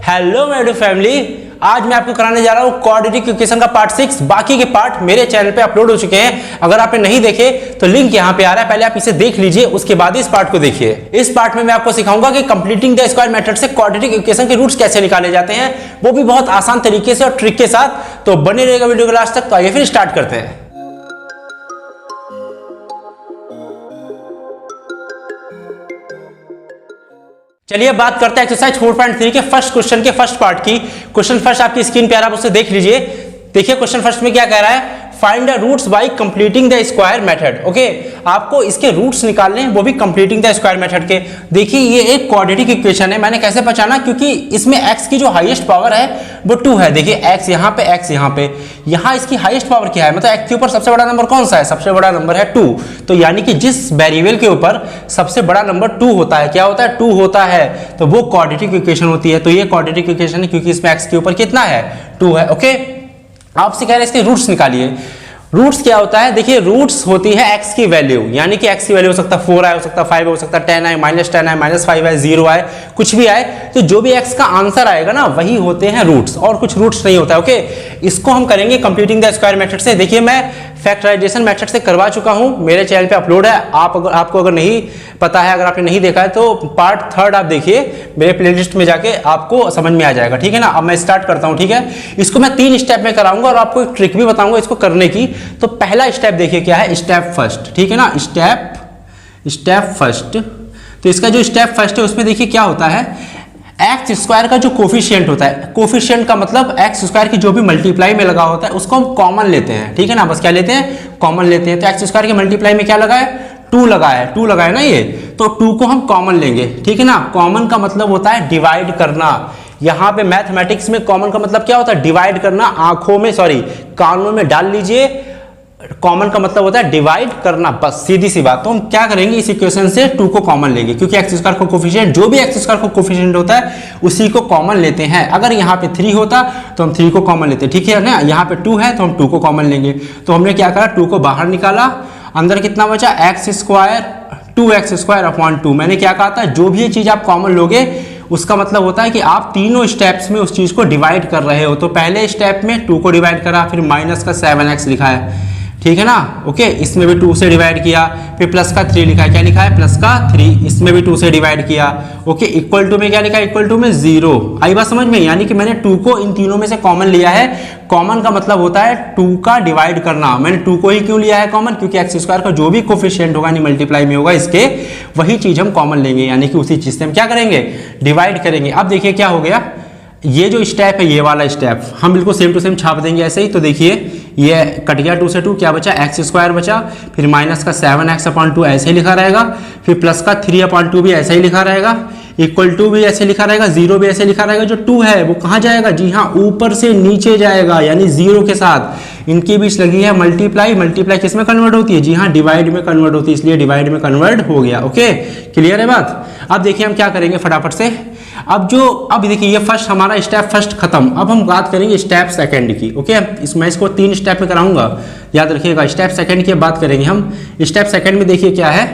Hello मेरे family, आज मैं आपको कराने जा रहा हूँ क्वाड्रेटिक इक्वेशन का पार्ट 6। बाकी के पार्ट मेरे चैनल पे अपलोड हो चुके हैं। अगर आपने नहीं देखे तो लिंक यहाँ पे आ रहा है, पहले आप इसे देख लीजिए, उसके बाद इस पार्ट को देखिए। इस पार्ट में मैं आपको सिखाऊंगा कि कंप्लीटिंग द स्क्वायर मेथड से क्वाड्रेटिक इक्वेशन के रूट्स कैसे निकाले जाते हैं, वो भी बहुत आसान तरीके से और ट्रिक के साथ। तो बने रहेगा वीडियो के लास्ट तक। तो आइए फिर स्टार्ट करते हैं। चलिए बात करते हैं एक्सरसाइज 4.3 के फर्स्ट क्वेश्चन के फर्स्ट पार्ट की। क्वेश्चन फर्स्ट आपकी स्क्रीन पे आ रहा है, आप उसे देख लीजिए। देखिए क्वेश्चन फर्स्ट में क्या कह रहा है, find the roots by completing the square method. Okay, आपको इसके रूट्स निकालने हैं, वो भी कंप्लीटिंग द स्क्वायर मेथड के। देखिए ये एक क्वाड्रेटिक इक्वेशन है। मैंने कैसे पहचाना, क्योंकि इसमें x की जो हाईएस्ट पावर है वो 2 है। देखिए x यहाँ पे, x यहाँ पे, यहाँ इसकी हाईएस्ट पावर क्या है, मतलब x के ऊपर सबसे बड़ा नंबर कौन सा है, सबसे बड़ा नंबर है 2। तो यानी कि जिस वेरिएबल के ऊपर सबसे बड़ा नंबर 2 होता है, क्या होता है, 2 होता है, तो वो क्वाड्रेटिक इक्वेशन होती है। तो ये क्वाड्रेटिक इक्वेशन है क्योंकि इसमें x के ऊपर कितना है, 2 है। ओके, आपसे कह रहे हैं इसके रूट्स निकालिए। रूट्स क्या होता है, देखिए रूट्स होती है x की वैल्यू, यानी कि x की वैल्यू हो सकता है 4 आए, हो सकता है 5 हो सकता है 10 आए, -10 आए, -5 आए, 0 आए, कुछ भी आए। तो जो भी x का आंसर आएगा ना, वही होते हैं रूट्स, और कुछ रूट्स नहीं होता है। ओके, इसको हम करेंगे कंप्लीटिंग द स्क्वायर मेथड से। देखिए मैं फैक्टराइजेशन मेथड से करवा चुका हूं, मेरे चैनल पे अपलोड है। आपको अगर नहीं पता है, अगर आपने नहीं देखा है, तो पार्ट 3 आप देखिए मेरे प्लेलिस्ट में जाके, आपको समझ में आ जाएगा। ठीक है ना। अब मैं स्टार्ट करता हूं। ठीक है, इसको मैं 3 स्टेप में कराऊंगा और आपको एक ट्रिक भी बताऊंगा इसको करने की। तो पहला स्टेप देखिए क्या है, स्टेप फर्स्ट। ठीक है ना, स्टेप फर्स्ट। तो इसका जो स्टेप फर्स्ट है उसमें देखिए क्या होता है, एक्स स्क्वायर का जो कोफिशिएंट होता है, कोफिशिएंट का मतलब एक्स स्क्वायर की जो भी मल्टीप्लाई में लगा होता है उसको हम कॉमन लेते हैं। ठीक है ना, बस क्या लेते हैं, कॉमन लेते हैं। तो एक्स स्क्वायर के मल्टीप्लाई में क्या लगा है, 2 लगा है, 2 लगा है ना ये, तो 2 को हम कॉमन लेंगे। ठीक है ना, कॉमन का मतलब होता है डिवाइड करना। यहाँ पे मैथमेटिक्स में कॉमन का मतलब क्या होता है, डिवाइड करना। आंखों में कानों में डाल लीजिए, कॉमन का मतलब होता है डिवाइड करना, बस सीधी सी बात। तो हम क्या करेंगे, इस इक्वेशन से 2 को कॉमन लेंगे, क्योंकि एक्स स्क्वायर का कोफिशिएंट, जो भी एक्स स्क्वायर का कोफिशिएंट होता है उसी को कॉमन लेते हैं। अगर यहाँ पे 3 होता तो हम 3 को कॉमन लेते। ठीक है ना, यहाँ पे 2 है तो हम 2 को कॉमन लेंगे। तो हमने क्या करा, 2 को बाहर निकाला, अंदर कितना बचा, x square 2x square upon 2। मैंने क्या कहा था, जो भी ये चीज आप कॉमन लोगे उसका मतलब होता है कि आप तीनों स्टेप्स में उस चीज को डिवाइड कर रहे हो। तो पहले स्टेप में 2 को डिवाइड करा, फिर माइनस का 7x लिखा है। ठीक है ना। ओके, इसमें भी 2 से डिवाइड किया, फिर प्लस का 3 लिखा है। क्या लिखा है, प्लस का 3, इसमें भी 2 से डिवाइड किया। ओके, इक्वल टू में क्या लिखा है, इक्वल टू में 0। आई बात समझ में, यानी कि मैंने 2 को इन तीनों में से कॉमन लिया है। कॉमन का मतलब होता है 2 का डिवाइड करना। मैंने 2 को ही क्यों लिया है कॉमन, क्योंकि एक्स स्क्वायर का जो भी कोफिशिएंट होगा, यानी मल्टीप्लाई में होगा इसके, वही चीज हम कॉमन लेंगे, यानी कि उसी चीज से हम क्या करेंगे, डिवाइड करेंगे। अब देखिए क्या हो गया, ये जो स्टेप है, ये वाला स्टेप हम बिल्कुल सेम टू सेम छाप देंगे ऐसे ही। तो देखिए ये कट गया, 2 से 2 क्या बचा, एक्स स्क्वायर बचा, फिर माइनस का 7x अपॉन 2 ऐसे ही लिखा रहेगा, फिर प्लस का 3 अपॉन 2 भी ऐसे ही लिखा रहेगा, इक्वल टू भी ऐसे लिखा रहेगा, 0 भी ऐसे लिखा रहेगा। जो 2 है वो कहाँ जाएगा, जी हाँ, ऊपर से नीचे जाएगा, यानी 0 के साथ इनकी बीच लगी है मल्टीप्लाई। मल्टीप्लाई किस में कन्वर्ट होती है, जी हाँ, डिवाइड में कन्वर्ट होती है, इसलिए डिवाइड में कन्वर्ट हो गया। ओके, क्लियर है बात। अब देखिए हम क्या करेंगे फटाफट से। अब देखिए ये फर्स्ट हमारा स्टेप फर्स्ट खत्म। अब हम बात करेंगे स्टेप सेकंड की। ओके, मैं इसको 3 स्टेप में कराऊंगा, याद रखिएगा। स्टेप सेकंड की बात करेंगे हम। स्टेप सेकंड में देखिए क्या है,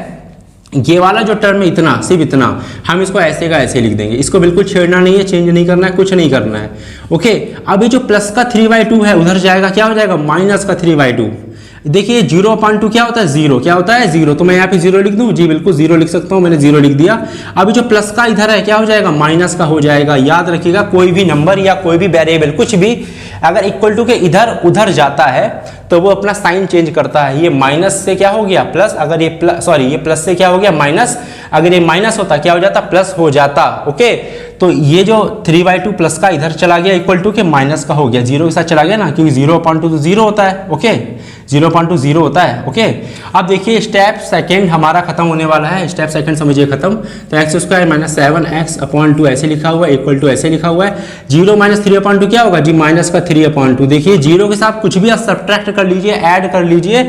ये वाला जो टर्म है इतना, सिर्फ इतना, हम इसको ऐसे का ऐसे लिख देंगे। इसको बिल्कुल छेड़ना नहीं है, चेंज नहीं करना है, कुछ नहीं करना है। ओके, अभी जो प्लस का 3/2 है उधर जाएगा, क्या हो जाएगा, माइनस का 3/2। देखिए 0/2 क्या होता है, 0। क्या होता है, 0। तो मैं यहाँ पे 0 लिख दूं, जी बिल्कुल 0 लिख सकता हूँ, मैंने 0 लिख दिया। अभी जो प्लस का इधर है क्या हो जाएगा, माइनस का हो जाएगा। याद रखिएगा, कोई भी नंबर या कोई भी वेरिएबल, कुछ भी अगर इक्वल टू के इधर उधर जाता है तो वो अपना साइन चेंज करता है। ये माइनस से क्या हो गया, प्लस। अगर ये प्लस से क्या हो गया, माइनस। अगर ये माइनस होता क्या हो जाता, प्लस हो जाता। ओके, तो ये जो 3/2 प्लस का इधर चला गया, इक्वल टू के माइनस का हो गया, 0 के साथ चला गया ना, क्योंकि 0/2 तो 0 होता है। ओके, 0/2 0 होता है। ओके, अब देखिए स्टेप सेकंड हमारा खत्म होने वाला है। स्टेप सेकंड समझिए खत्म। तो x square minus 7x upon 2 ऐसे लिखा हुआ है, इक्वल टू ऐसे लिखा हुआ है। 0 माइनस 3/2 क्या होगा, जी माइनस का 3/2। देखिए 0 के साथ कुछ भी आप सब्ट्रैक्ट कर लीजिए, ऐड कर लीजिए,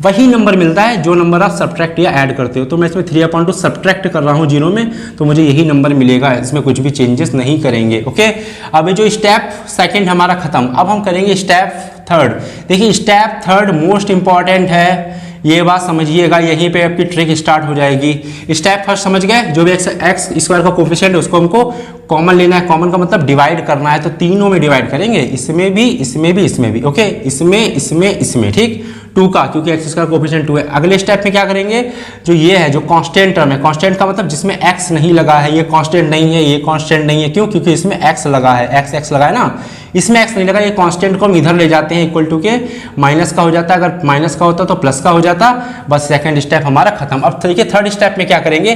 वही नंबर मिलता है जो नंबर आप सब्ट्रैक्ट या ऐड करते हो। तो मैं इसमें 3/2 सब्ट्रैक्ट कर रहा हूँ 0 में, तो मुझे यही नंबर मिलेगा, इसमें कुछ भी चेंजेस नहीं करेंगे। ओके, अब जो स्टेप सेकंड हमारा खत्म, अब हम करेंगे स्टेप थर्ड। देखिए स्टेप थर्ड मोस्ट इंपॉर्टेंट है। ये बात समझिएगा, यहीं पे आपकी ट्रिक स्टार्ट हो जाएगी। स्टेप फर्स्ट समझ गए, जो भी एक्स स्क्वायर का कोफिशिएंट है उसको हमको कॉमन लेना है। कॉमन का मतलब डिवाइड करना है, तो तीनों में डिवाइड करेंगे, इसमें भी, इसमें भी, इसमें भी। ओके, इसमें ठीक 2 का, क्योंकि एक्स स्क्वायर कोफिशिएंट 2 है। अगले स्टेप में क्या करेंगे, जो ये है, जो कांस्टेंट टर्म है, कांस्टेंट का मतलब जिसमें एक्स नहीं लगा है, ये कांस्टेंट नहीं है, ये कांस्टेंट नहीं है। क्यों? क्योंकि इसमें एक्स लगा है, एक्स लगा है ना, इसमें एक्स नहीं लगा। ये कांस्टेंट को हम इधर ले जाते हैं, इक्वल टू के माइनस का हो जाता है, अगर माइनस का होता तो प्लस का हो जाता। बस सेकंड स्टेप हमारा खत्म। अब देखिए थर्ड स्टेप में क्या करेंगे,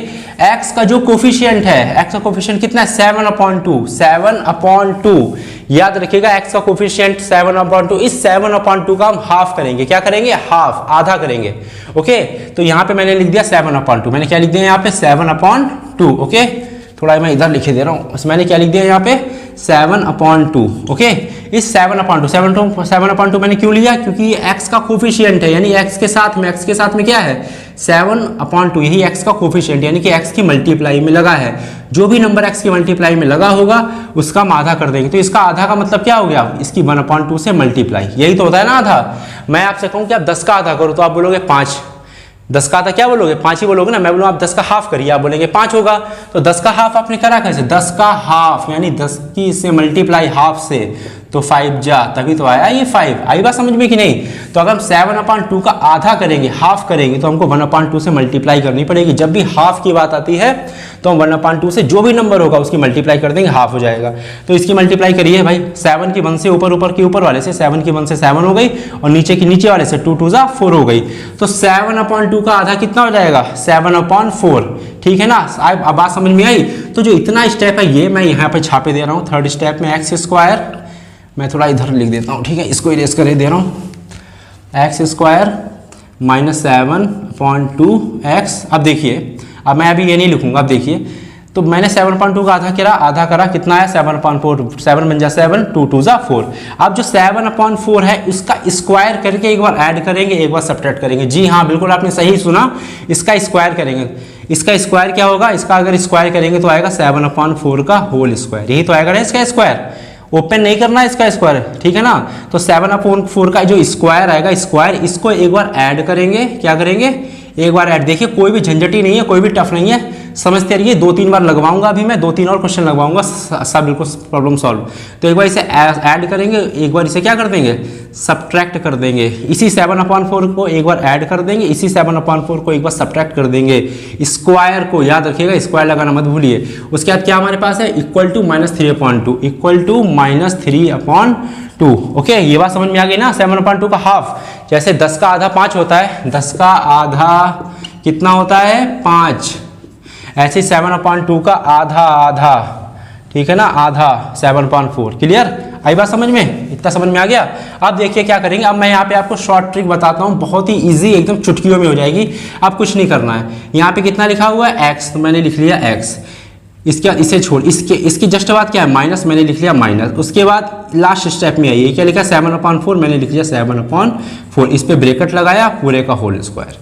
एक्स का जो कोफिशिएंट है, एक्स का कोफिशिएंट कितना है, 7/2, 7/2। याद रखिएगा एक्स का कोफिशिएंट 7/2, इस 7/2 का हम हाफ करेंगे। क्या करेंगे? हाफ, आधा करेंगे। ओके, तो यहाँ पे मैंने लिख दिया 7/2। मैंने क्या लिख दिया यहाँ पे? 7/2। ओके, थोड़ा मैं इधर लिखे दे रहा हूँ, मैंने क्या लिख दिया यहाँ पे? 7/2। ओके, इस 7/2 मैंने क्यों लिया? क्योंकि ये x का कोफिशिएंट है, यानी x के साथ में क्या है? 7/2, यही x का कोफिशिएंट, यानी कि x की मल्टीप्लाई में लगा है। जो भी नंबर x की मल्टीप्लाई में लगा होगा उसका हम आधा कर देंगे। तो इसका आधा का मतलब क्या हो गया? इसकी 1/2 से मल्टीप्लाई, यही तो होता है ना आधा। मैं आपसे कहूँ कि आप 10 का आधा करो तो आप बोलोगे 5। 10 का आधा क्या बोलोगे? 5 ही बोलोगे ना। मैं बोलूँ आप 10 का हाफ करिए, आप बोलेंगे 5 होगा। तो 10 का हाफ आपने करा कैसे? 10 का हाफ यानी 10 की इससे मल्टीप्लाई हाफ से, तो 5 जा, तभी तो आया ये 5। आई बात समझ में कि नहीं? तो अगर हम 7/2 का आधा करेंगे, हाफ करेंगे, तो हमको 1/2 से मल्टीप्लाई करनी पड़ेगी। जब भी हाफ की बात आती है तो हम 1/2 से जो भी नंबर होगा उसकी मल्टीप्लाई कर देंगे, हाफ हो जाएगा। तो इसकी मल्टीप्लाई करिए भाई, 7 की 1 से ऊपर की ऊपर वाले से, 7 की 1 से 7 हो गई, और नीचे की नीचे वाले से 2 2 जा 4 हो गई। तो 7/2 का आधा कितना हो जाएगा? 7/4। ठीक है ना? अब बात समझ में आई? तो जो इतना स्टेप है ये मैं यहाँ पे छापे दे रहा हूँ। थर्ड स्टेप में एक्स स्क्वायर, मैं थोड़ा इधर लिख देता हूँ, ठीक है, इसको इरेज कर दे रहा हूँ। X square minus 7/2x। अब देखिए, अब मैं अभी ये नहीं लिखूंगा। अब देखिए, तो मैंने 7/2 का आधा करा कितना है? 7/4, 7 बन जा 7, 2 2 जा 4। अब जो 7/4 है उसका स्क्वायर करके एक बार ऐड करेंगे, एक बार सब्ट्रैक्ट करेंगे। जी हाँ, बिल्कुल आपने सही सुना, इसका स्क्वायर करेंगे। इसका स्क्वायर क्या होगा? इसका अगर स्क्वायर करेंगे तो आएगा 7/4 का होल स्क्वायर, यही तो आएगा ना इसका स्क्वायर। ओपन नहीं करना है इसका स्क्वायर, ठीक है ना? तो 7/4 का जो स्क्वायर आएगा, स्क्वायर, इसको एक बार ऐड करेंगे। क्या करेंगे? एक बार ऐड। देखिए कोई भी झंझट ही नहीं है, कोई भी टफ नहीं है, समझते रहिए। 2-3 बार लगवाऊंगा, अभी मैं 2-3 और क्वेश्चन लगवाऊंगा, सब बिल्कुल प्रॉब्लम सॉल्व। तो एक बार इसे ऐड करेंगे, एक बार इसे क्या कर देंगे? सब्ट्रैक्ट कर देंगे। इसी 7/4 को एक बार ऐड कर देंगे, इसी 7/4 को एक बार सब्ट्रैक्ट कर देंगे। स्क्वायर को याद रखिएगा, स्क्वायर लगाना मत भूलिए। उसके बाद क्या हमारे पास है? Equal to -3/2, equal to -3/2। Okay, ये बात समझ में आ गई ना? 7/2 का हाफ, जैसे 10 का आधा 5 होता है, 10 का आधा कितना होता है? 5। ऐसे 7/2 का आधा, ठीक है ना, आधा 7/4। क्लियर? आई बात समझ में? इतना समझ में आ गया? अब देखिए क्या करेंगे। अब मैं यहाँ पे आपको शॉर्ट ट्रिक बताता हूँ, बहुत ही इजी, एकदम चुटकियों में हो जाएगी। अब कुछ नहीं करना है। यहाँ पे कितना लिखा हुआ है? x, तो मैंने लिख लिया x। इसके इसे छोड़, इसकी जस्ट बात क्या है? माइनस, मैंने लिख लिया माइनस। उसके बाद लास्ट स्टेप में आइए, क्या लिखा? 7/4, मैंने लिख लिया 7/4। इस पे ब्रैकेट लगाया, पूरे का होल स्क्वायर।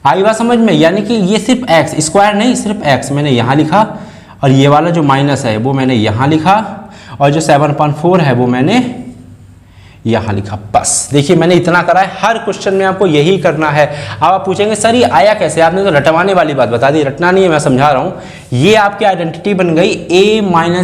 आई बात समझ में? यानी कि ये सिर्फ x, स्क्वायर नहीं, सिर्फ x मैंने यहाँ लिखा, और ये वाला जो माइनस है वो मैंने यहाँ लिखा, और जो 7/4 है वो मैंने यहाँ लिखा। बस देखिए, मैंने इतना करा है। हर क्वेश्चन में आपको यही करना है। अब आप पूछेंगे सर ये आया कैसे? आपने तो रटवाने वाली बात बता दी। रटना नहीं है, मैं समझा रहा हूँ। ये आपकी आइडेंटिटी बन गई a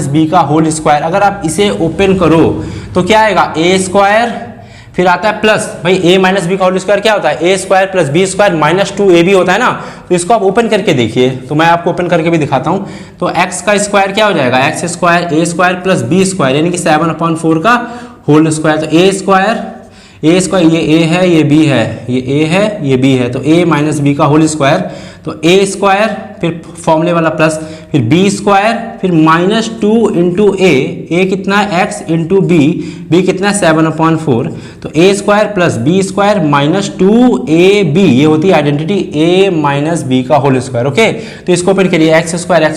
- b का होल स्क्वायर। अगर आप इसे ओपन करो तो क्या आएगा? a स्क्वायर, फिर आता है प्लस, भाई a - b का होल स्क्वायर क्या होता है? a square plus b square minus 2ab होता है ना। तो इसको आप ओपन करके देखिए, तो मैं आपको ओपन करके भी दिखाता हूँ। तो x का स्क्वायर क्या हो जाएगा? x square a square plus b square, यानी कि 7/4 का होल स्क्वायर। तो a स्क्वायर, ये a है, ये b है, ये a है, ये b है, तो a - b का होल स्क्वायर। तो a स्क्वायर, फिर फॉर्मूले वाला प्लस, फिर b स्क्वायर, फिर -2 इंटू a कितना है? x इंटू b कितना है? 7/4। तो a square plus b square -2ab, ये होती है आइडेंटिटी a - b का होल स्क्वायर। ओके, तो इसको ओपन करिए। x स्क्वायर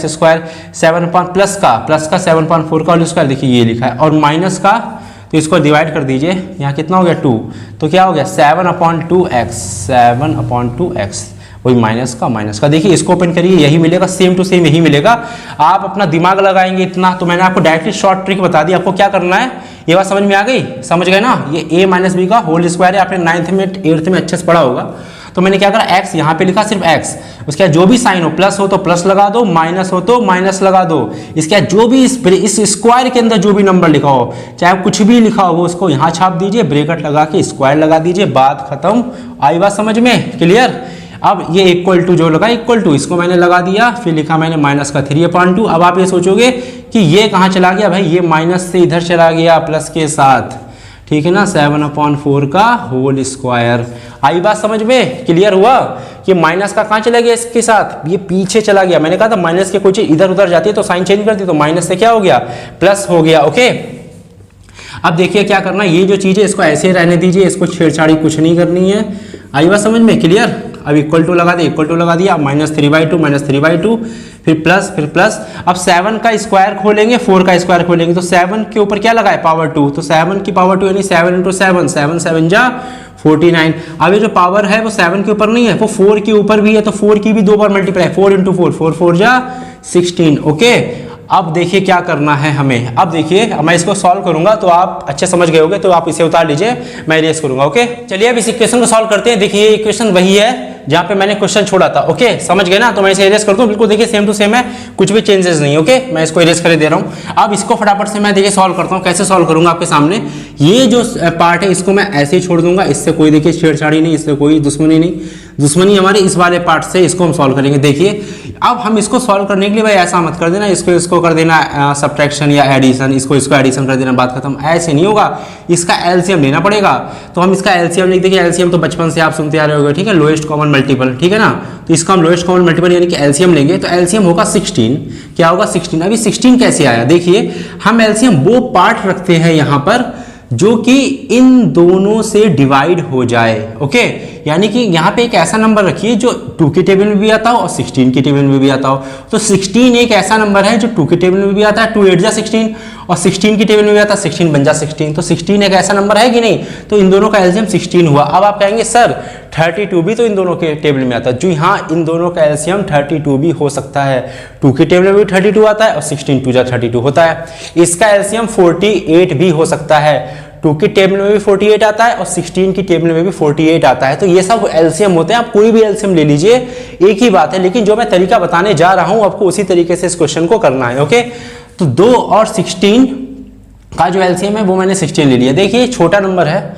7 प्लस का 7/4 का होल स्क्वायर, देखिए ये लिखा है, और माइनस का, तो इसको डिवाइड कर दीजिए। यहाँ कितना हो गया? 2, तो क्या हो गया? 7/2x, 7/2x, वही माइनस का। देखिए इसको ओपन करिए, यही मिलेगा, सेम टू सेम यही मिलेगा। आप अपना दिमाग लगाएंगे इतना, तो मैंने आपको डायरेक्टली शॉर्ट ट्रिक बता दी। आपको क्या करना है, ये बात समझ में आ गई? समझ गए ना? ये a - b का होल स्क्वायर है, आपने 9th में 8th में अच्छे से पढ़ा होगा। तो मैंने क्या करा, एक्स यहाँ पे लिखा, सिर्फ एक्स। उसके बाद जो भी साइन हो, प्लस हो तो प्लस लगा दो, माइनस हो तो माइनस लगा दो। इसके बाद जो भी इस स्क्वायर के अंदर जो भी नंबर लिखा हो, चाहे कुछ भी लिखा हो, उसको यहाँ छाप दीजिए, ब्रैकेट लगा के स्क्वायर लगा दीजिए, बात खत्म। आई बात समझ में, क्लियर। अब ये इक्वल टू जो लगा, इक्वल टू इसको मैंने लगा दिया, फिर लिखा मैंने माइनस का 3/2। अब आप ये सोचोगे कि ये कहाँ चला गया भाई, ये माइनस से इधर चला गया प्लस के साथ, ठीक है ना, 7/4 का होल स्क्वायर। आई बात समझ में, क्लियर हुआ कि माइनस का कहाँ चला गया, इसके साथ ये पीछे चला गया। मैंने कहा था माइनस की कोई चीज इधर उधर जाती है तो साइन चेंज करती है, तो माइनस से क्या हो गया, प्लस हो गया। ओके, अब देखिए क्या करना, ये जो चीज़ है इसको ऐसे रहने दीजिए, इसको छेड़छाड़ी कुछ नहीं करनी है। आई बात समझ में, क्लियर। अब इक्वल टू लगा दिया, इक्वल टू लगा दिया, -3/2, फिर प्लस। अब 7 का स्क्वायर खोलेंगे, 4 का स्क्वायर खोलेंगे, तो 7 के ऊपर क्या लगा है, पावर 2, तो 7 की पावर 2 यानी 7 × 7, 7 7 जा 49। अब ये जो पावर है वो 7 के ऊपर नहीं है, वो 4 के ऊपर भी है, तो 4 की भी 2 बार मल्टीप्लाई, 4 × 4, 4 4 जा 16। ओके, अब देखिए क्या करना है हमें। अब देखिए मैं इसको सॉल्व करूंगा तो आप अच्छे समझ गए होंगे, तो आप इसे उतार लीजिए, मैं इरेज करूंगा। ओके, चलिए अब इस इक्वेशन को सॉल्व करते हैं। देखिए इक्वेशन वही है जहां पे मैंने क्वेश्चन छोड़ा था। ओके, समझ गए ना, तो मैं इसे इरेज करता हूं, बिल्कुल देखिए सेम टू सेम है, कुछ भी चेंजेस नहीं। ओके, मैं इसको इरेज कर दे रहा हूं। अब इसको फटाफट से मैं देखिए सॉल्व करता हूं। कैसे सॉल्व करूंगा आपके सामने, ये जो पार्ट है इसको मैं ऐसे ही छोड़ दूंगा, इससे कोई देखिए छेड़छाड़ी नहीं, इससे कोई दुश्मनी नहीं, दुश्मनी हमारी इस वाले पार्ट से, इसको हम सॉल्व करेंगे। देखिए अब हम इसको सॉल्व करने के लिए भाई ऐसा मत कर देना, इसको कर देना सब्ट्रैक्शन या एडिशन, इसको एडिशन कर देना, बात खत्म। ऐसे नहीं होगा, इसका एलसीएम लेना पड़ेगा। तो हम इसका एलसीएम लिख देंगे। एलसीएम तो बचपन से आप सुनते आ रहे होंगे, ठीक है, लोएस्ट कॉमन मल्टीपल, ठीक है ना। तो इसका हम लोएस्ट कॉमन मल्टीपल यानी कि एलसीएम लेंगे, तो एलसीएम होगा 16। क्या होगा, 16। अभी 16 कैसे आया, देखिए हम एलसीएम वो पार्ट रखते हैं यहाँ पर जो कि इन दोनों से डिवाइड हो जाए। ओके, यानी कि यहाँ पे एक ऐसा नंबर रखिए जो 2 के टेबल में भी आता हो और 16 के टेबल में भी आता हो। तो 16 एक ऐसा नंबर है जो 2 के टेबल में भी आता है, 2 8 जा 16, और 16 की टेबल में भी आता है, 16 बन जा 16। तो 16 एक ऐसा नंबर है कि नहीं, तो इन दोनों का एलसीएम 16 हुआ। अब आप कहेंगे सर 32 भी तो इन दोनों के टेबल में आता है। जी हाँ, इन दोनों का एलसीएम 32 भी हो सकता है। 2 के टेबल में भी 32 आता है और 16 2 जा 32 होता है। इसका एलसीएम 48 भी हो सकता है। 2 की टेबल में भी 48 आता है और 16 की टेबल में भी 48 आता है। तो ये सब एलसीएम होते हैं, आप कोई भी एलसीएम ले लीजिए, एक ही बात है। लेकिन जो मैं तरीका बताने जा रहा हूं आपको उसी तरीके से इस क्वेश्चन को करना है। ओके, तो 2 और 16 का जो एलसीएम है वो मैंने 16 ले लिया। देखिए छोटा नंबर है,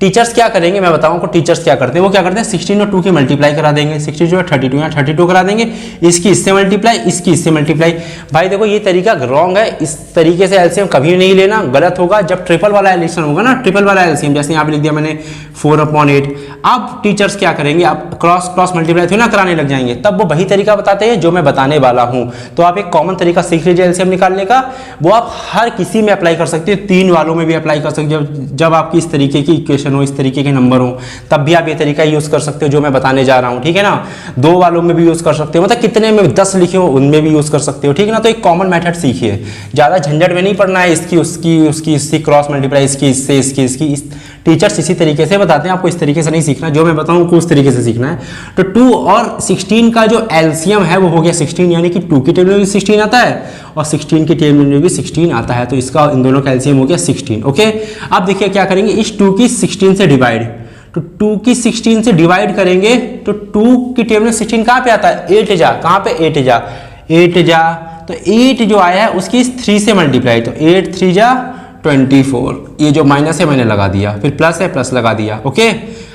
टीचर्स क्या करेंगे मैं बताऊं आपको। टीचर्स क्या करते हैं, वो क्या करते हैं 16 और 2 की मल्टीप्लाई करा देंगे, 16 जो है 32 यहाँ 32 करा देंगे, इसकी इससे मल्टीप्लाई, इसकी इससे मल्टीप्लाई। भाई देखो ये तरीका रॉन्ग है, इस तरीके से एलसीएम कभी नहीं लेना, गलत होगा। जब ट्रिपल वाला एडिशन होगा ना, ट्रिपल वाला एलसीएम, जैसे यहाँ पे लिख दिया मैंने 4/8। अब टीचर्स क्या करेंगे, आप क्रॉस मल्टीप्लाई थोड़ी ना कराने लग जाएंगे, तब वो वही तरीका बताते हैं जो मैं बताने वाला हूँ। तो आप एक कॉमन तरीका सीख लीजिए एलसीएम निकालने का, वो आप हर किसी में अप्लाई कर सकते हो, 3 वालों में भी अप्लाई कर सकते हो। जब आपकी इस तरीके की इक्वेशन हो, इस तरीके के नंबर हो, तब भी आप ये तरीका यूज कर सकते हो जो मैं बताने जा रहा हूँ, ठीक है ना। 2 वालों में भी यूज कर सकते हो, मतलब कितने में 10 लिखे हो उनमें भी यूज कर सकते हो, ठीक है ना। तो एक कॉमन मेथड सीखिए, ज्यादा झंझट में नहीं पड़ना है, इसकी उसकी इसकी क्रॉस मल्टीप्लाई, इसकी इससे इसकी टीचर्स इसी तरीके से बताते हैं, आपको इस तरीके से नहीं सीखना, जो मैं बताऊं को उस तरीके से सीखना है। तो 2 और 16 का जो एलसीएम है वो हो गया 16, यानी कि 2 की टेबल में भी 16 आता है और 16 की टेबल में भी 16 आता है। तो इसका इन दोनों का एलसीएम हो गया 16। ओके, अब देखिए क्या करेंगे, इस 2 की 16 से डिवाइड, तो 2 की 16 से डिवाइड करेंगे तो 2 की टेबल में 16 कहाँ पे आता है, 8 जा, कहाँ पे 8 जा, 8 जा, तो 8 जो आया है उसकी 3 से मल्टीप्लाई, तो 8 3 जा 24। ये जो माइनस है मैंने लगा दिया, फिर प्लस है प्लस लगा दिया। ओके,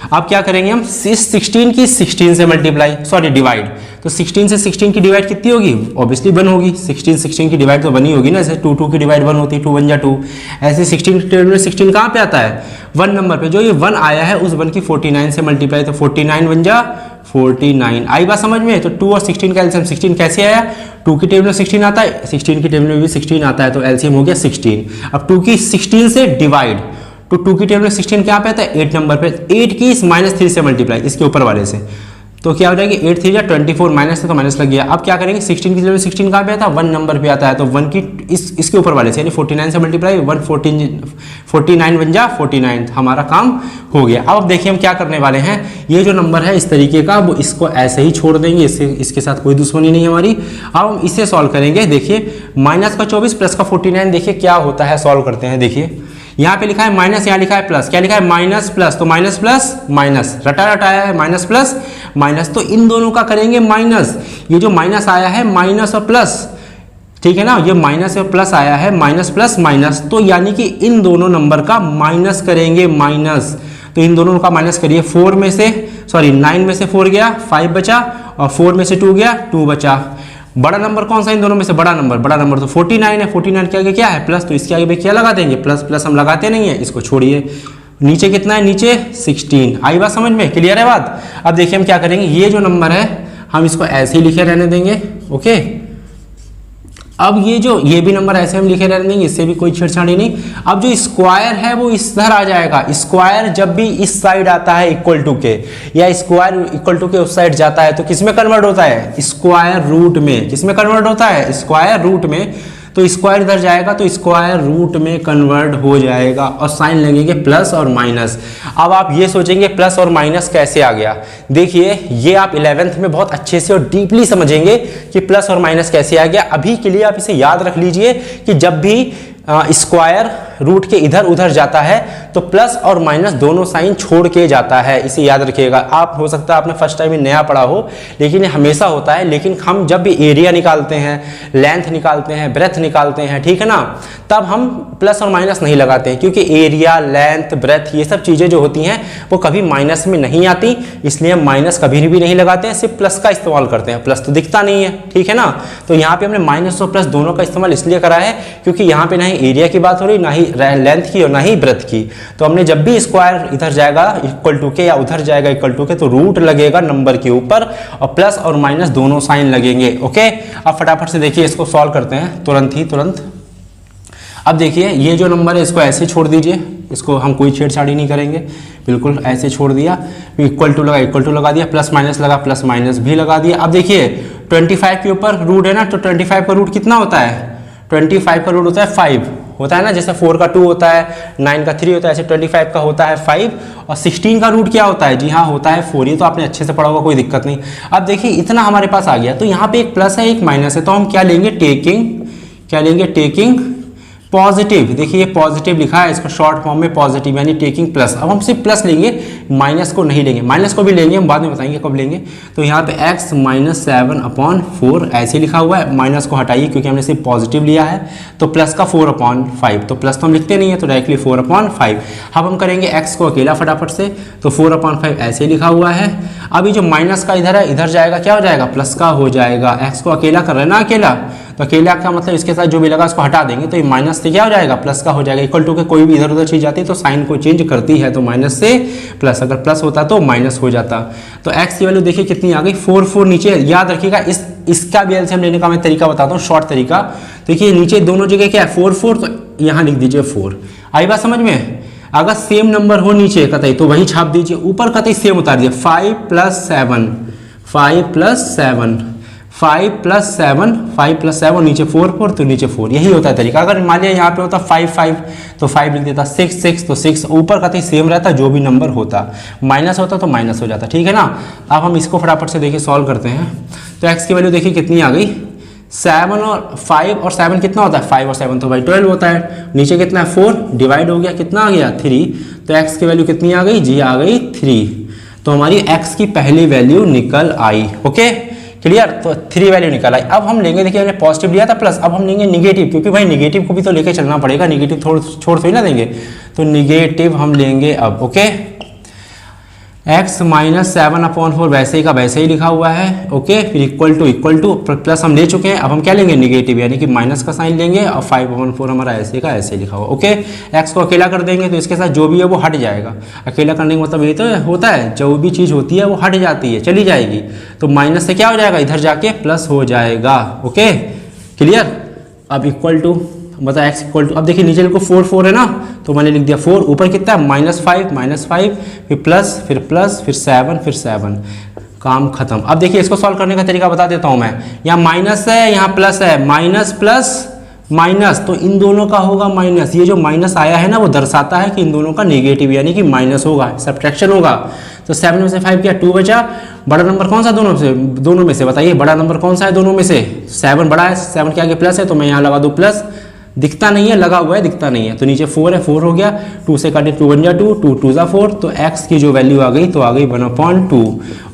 अब क्या करेंगे हम 16 की 16 से मल्टीप्लाई, सॉरी डिवाइड, तो 16 से 16 की डिवाइड कितनी होगी, ऑब्वियसली 1 होगी। 16 की डिवाइड तो 1 ही होगी ना, जैसे 2 की डिवाइड 1 होती है, 2 1 जा 2। ऐसे 16 की टेबल में 16 कहाँ पे आता है, 1 नंबर पे। जो ये 1 आया है उस 1 की 49 से मल्टीप्लाई, तो 49 1 जा 49। आई बात समझ में। तो 2 और 16 का एलसीएम 16 कैसे आया, 2 की टेबल में 16 आता है, 16 की टेबल में भी 16 आता है, तो एलसीएम हो गया 16। अब 2 की 16 से डिवाइड, तो 2 की टेबल में 16 क्या पे आता है, 8 नंबर पे, 8 की इस -3 से मल्टीप्लाई, इसके ऊपर वाले से, तो क्या हो जाएगी 8 3 जा 24, माइनस है तो माइनस लग गया। अब क्या करेंगे 16 की जगह 16 कहाँ पे आता है, 1 नंबर पे आता है, तो 1 की इसके ऊपर वाले से यानी 49 से मल्टीप्लाई, 49 1 जा 49, हमारा काम हो गया। अब देखिए हम क्या करने वाले हैं, ये जो नंबर है इस तरीके का, वो इसको ऐसे ही छोड़ देंगे, इसके साथ कोई दुश्मनी नहीं हमारी। अब हम इसे सॉल्व करेंगे। देखिए -24 + 49, देखिए क्या होता है, सॉल्व करते हैं। देखिए यहाँ पे लिखा है माइनस, यहाँ लिखा है प्लस, क्या लिखा है माइनस प्लस, तो माइनस प्लस माइनस, रटा रटाया है माइनस प्लस माइनस, तो इन दोनों का करेंगे माइनस। ये जो माइनस आया है माइनस और प्लस, ठीक है ना, ये माइनस और प्लस आया है, माइनस प्लस माइनस, तो यानी कि इन दोनों नंबर का माइनस करेंगे माइनस। तो इन दोनों का माइनस करिए, 4 में से 9 में से 4 गया 5 बचा, और 4 में से 2 गया 2 बचा। बड़ा नंबर कौन सा इन दोनों में से, बड़ा नंबर तो 49 है। 49 के आगे क्या है प्लस, तो इसके आगे भी क्या लगा देंगे प्लस, प्लस हम लगाते नहीं है, इसको छोड़िए। नीचे कितना है, नीचे 16। आई बात समझ में, क्लियर है बात। अब देखिए हम क्या करेंगे, ये जो नंबर है हम इसको ऐसे ही लिखे रहने देंगे, ओके। अब ये भी नंबर ऐसे हम लिखे रहने देंगे, इससे भी कोई छेड़छाड़ी नहीं। अब जो स्क्वायर है वो इधर आ जाएगा। स्क्वायर जब भी इस साइड आता है इक्वल टू के, या स्क्वायर इक्वल टू के उस साइड जाता है, तो किसमें कन्वर्ट होता है, स्क्वायर रूट में। किसमें कन्वर्ट होता है, स्क्वायर रूट में। तो स्क्वायर इधर जाएगा तो स्क्वायर रूट में कन्वर्ट हो जाएगा, और साइन लगेंगे प्लस और माइनस। अब आप ये सोचेंगे प्लस और माइनस कैसे आ गया, देखिए ये आप 11th में बहुत अच्छे से और डीपली समझेंगे कि प्लस और माइनस कैसे आ गया। अभी के लिए आप इसे याद रख लीजिए कि जब भी स्क्वायर रूट के इधर उधर जाता है तो प्लस और माइनस दोनों साइन छोड़ के जाता है, इसे याद रखिएगा। आप हो सकता है आपने फर्स्ट टाइम नया पढ़ा हो, लेकिन ये हमेशा होता है। लेकिन हम जब भी एरिया निकालते हैं, लेंथ निकालते हैं, ब्रेथ निकालते हैं, ठीक है ना, तब हम प्लस और माइनस नहीं लगाते हैं, क्योंकि एरिया, लेंथ, ब्रेथ ये सब चीज़ें जो होती हैं वो कभी माइनस में नहीं आती, इसलिए हम माइनस कभी भी नहीं लगाते हैं, सिर्फ प्लस का इस्तेमाल करते हैं। प्लस तो दिखता नहीं है, ठीक है ना। तो यहाँ पे हमने माइनस और प्लस दोनों का इस्तेमाल इसलिए करा है क्योंकि यहाँ पे ना ही एरिया की बात हो रही, ना ही लेंथ की और ना ही ब्रेथ की। तो हमने जब भी स्क्वायर इधर जाएगा इक्वल टू के या उधर जाएगा इक्वल टू के, तो रूट लगेगा नंबर के ऊपर और प्लस और माइनस दोनों साइन लगेंगे, ओके। अब फटाफट से देखिए इसको सॉल्व करते हैं तुरंत। अब देखिए ये जो नंबर है इसको ऐसे छोड़ दीजिए, इसको हम कोई छेड़छाड़ी नहीं करेंगे, बिल्कुल ऐसे छोड़ दिया। इक्वल टू लगा दिया, प्लस माइनस लगा, प्लस माइनस भी लगा दिया। अब देखिए 25 के ऊपर रूट है ना, तो 25 का रूट कितना होता है, 25 का रूट होता है 5 होता है ना, जैसे 4 का 2 होता है, 9 का 3 होता है, ऐसे 25 का होता है 5, और 16 का रूट क्या होता है, जी हाँ होता है 4। ये तो आपने अच्छे से पढ़ा होगा, कोई दिक्कत नहीं। अब देखिए इतना हमारे पास आ गया, तो यहाँ पे एक प्लस है एक माइनस है, तो हम क्या लेंगे, टेकिंग पॉजिटिव। देखिए ये पॉजिटिव लिखा है, इसको शॉर्ट फॉर्म में पॉजिटिव यानी टेकिंग प्लस। अब हम सिर्फ प्लस लेंगे, माइनस को नहीं लेंगे, माइनस को भी लेंगे, हम बाद में बताएंगे कब लेंगे। तो यहाँ पे x - 7/4 ऐसे लिखा हुआ है, माइनस को हटाइए क्योंकि हमने सिर्फ पॉजिटिव लिया है, तो प्लस का 4/5, तो प्लस तो हम लिखते नहीं है, तो डायरेक्टली 4/5। अब हम करेंगे x को अकेला फटाफट से, तो 4/5 ऐसे लिखा हुआ है। अभी जो माइनस का इधर है, इधर जाएगा क्या हो जाएगा, प्लस का हो जाएगा। x को अकेला कर रहे हैं ना, अकेला, तो अकेला का मतलब इसके साथ जो भी लगा उसको हटा देंगे, तो ये माइनस से क्या हो जाएगा, प्लस का हो जाएगा। इक्वल टू के कोई भी इधर उधर चीज आती है तो साइन को चेंज करती है, तो माइनस से प्लस, अगर प्लस होता तो माइनस हो जाता। तो x की वैल्यू देखिए कितनी आ गई, 4 नीचे। याद रखिएगा इसका भी एलसीएम लेने का मैं तरीका बताता हूँ, शॉर्ट तरीका। देखिए नीचे दोनों जगह क्या है 4, तो यहाँ लिख दीजिए 4। आई बात समझ में। अगर सेम नंबर हो नीचे कतई तो वही छाप दीजिए, ऊपर कतई सेम उतार दीजिए। 5 + 7 5 + 7 नीचे 4 तो नीचे 4, यही होता है तरीका। अगर मान लिया यहाँ पे होता 5 तो 5 लिख देता, 6 तो 6, ऊपर कतई सेम रहता, जो भी नंबर होता, माइनस होता तो माइनस हो जाता, ठीक है ना। अब हम इसको फटाफट से देखिए सॉल्व करते हैं। तो x की वैल्यू देखिए कितनी आ गई, 7 और 5 और 7 कितना होता है, 5 और 7 तो भाई 12 होता है। नीचे कितना है 4, डिवाइड हो गया, कितना आ गया 3, तो x की वैल्यू कितनी आ गई, जी आ गई 3। तो हमारी x की पहली वैल्यू निकल आई, ओके क्लियर। तो 3 वैल्यू निकल आई। अब हम लेंगे, देखिए हमने पॉजिटिव लिया था प्लस, अब हम लेंगे निगेटिव, क्योंकि भाई निगेटिव को भी तो लेके चलना पड़ेगा, निगेटिव छोड़ थोड़ी ना देंगे, तो निगेटिव हम लेंगे अब, ओके। x - 7/4 वैसे ही का वैसे ही लिखा हुआ है, ओके। फिर इक्वल टू प्लस हम ले चुके हैं, अब हम क्या लेंगे, निगेटिव यानी कि माइनस का साइन लेंगे, और 5/4 हमारा ऐसे का ऐसे लिखा हुआ, ओके। x को अकेला कर देंगे तो इसके साथ जो भी है वो हट जाएगा। अकेला करने का मतलब ये तो होता है, जो भी चीज़ होती है वो हट जाती है, चली जाएगी। तो माइनस से क्या हो जाएगा, इधर जाके प्लस हो जाएगा, ओके क्लियर। अब इक्वल टू बता x इक्वल टू, अब देखिए नीचे को 4 है ना, तो मैंने लिख दिया 4, ऊपर कितना है -5 फिर प्लस फिर 7 फिर 7, काम खत्म। अब देखिए इसको सॉल्व करने का तरीका बता देता हूं मैं। यहाँ माइनस है, यहाँ प्लस है, माइनस प्लस माइनस, तो इन दोनों का होगा माइनस। ये जो माइनस आया है ना वो दर्शाता है कि इन दोनों का नेगेटिव यानी कि माइनस होगा, सब्ट्रैक्शन होगा। तो 7 में से 5 किया 2 बचा। बड़ा नंबर कौन सा दोनों में से बताइए, बड़ा नंबर कौन सा है दोनों में से, 7 बड़ा है, 7 के आगे प्लस है, तो मैं यहाँ लगा दूँ प्लस, दिखता नहीं है, लगा हुआ है, दिखता नहीं है। तो नीचे 4 है, 4 हो गया, 2 से काटे 2 1 जा 2, 2 2 जा 4, तो x की जो वैल्यू आ गई तो आ गई 1/2।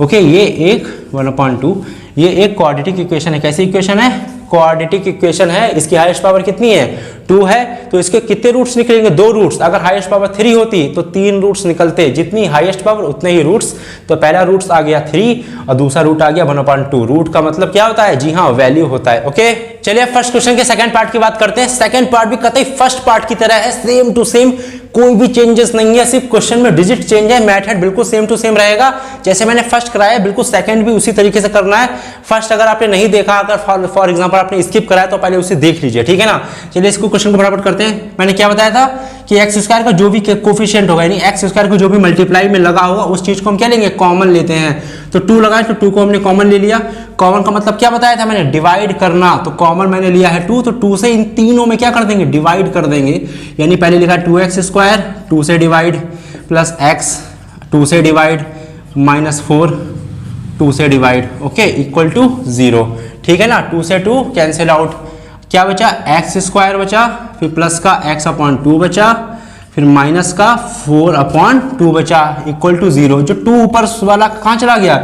ओके, ये एक 1/2, ये एक क्वाड्रेटिक इक्वेशन है। कैसी इक्वेशन है? क्वाड्रेटिक इक्वेशन है। इसकी हाईएस्ट पावर कितनी है? 2 है। तो इसके कितने रूट्स निकलेंगे? 2 रूट्स। अगर हाईएस्ट पावर 3 होती तो 3 रूट्स निकलते। जितनी हाईएस्ट पावर उतने ही रूट्स। तो पहला रूट्स आ गया 3 और दूसरा रूट आ गया 1/2। रूट का मतलब क्या होता है? जी हाँ, वैल्यू होता है। ओके, चलिए फर्स्ट क्वेश्चन के सेकंड पार्ट की बात करते हैं। सेकंड पार्ट भी कतई फर्स्ट पार्ट की तरह है, सेम टू सेम, कोई भी चेंजेस नहीं है, सिर्फ क्वेश्चन में डिजिट चेंज है। मेथड बिल्कुल सेम टू सेम रहेगा। जैसे मैंने फर्स्ट कराया बिल्कुल सेकंड भी उसी तरीके से करना है। फर्स्ट अगर आपने नहीं देखा, अगर फॉर एग्जांपल आपने स्किप कराया तो पहले उसे देख लीजिए, ठीक है ना। चलिए इसको क्वेश्चन को फटाफट करते हैं। मैंने क्या बताया था कि एक्स स्क्वायर का जो भी कोफिशिएंट होगा, यानी एक्स स्क्वायर को जो भी मल्टीप्लाई में लगा होगा उस चीज को हम क्या लेंगे? कॉमन लेते हैं। तो 2 लगाए तो 2 को हमने कॉमन ले लिया। कॉमन का मतलब क्या बताया था मैंने? डिवाइड करना। तो कॉमन मैंने लिया है 2, तो 2 से इन तीनों में क्या कर देंगे? डिवाइड कर देंगे। यानी पहले लिखा 2x स्क्वायर, 2 से डिवाइड, प्लस x 2 से डिवाइड, माइनस 4 2 से डिवाइड, ओके, इक्वल टू 0। ठीक है ना। 2 से 2 कैंसिल आउट, क्या बचा? एक्स स्क्वायर बचा, फिर प्लस का x/2 बचा, फिर माइनस का 4/2 बचा, इक्वल टू 0। जो 2 ऊपर वाला कहाँ चला गया?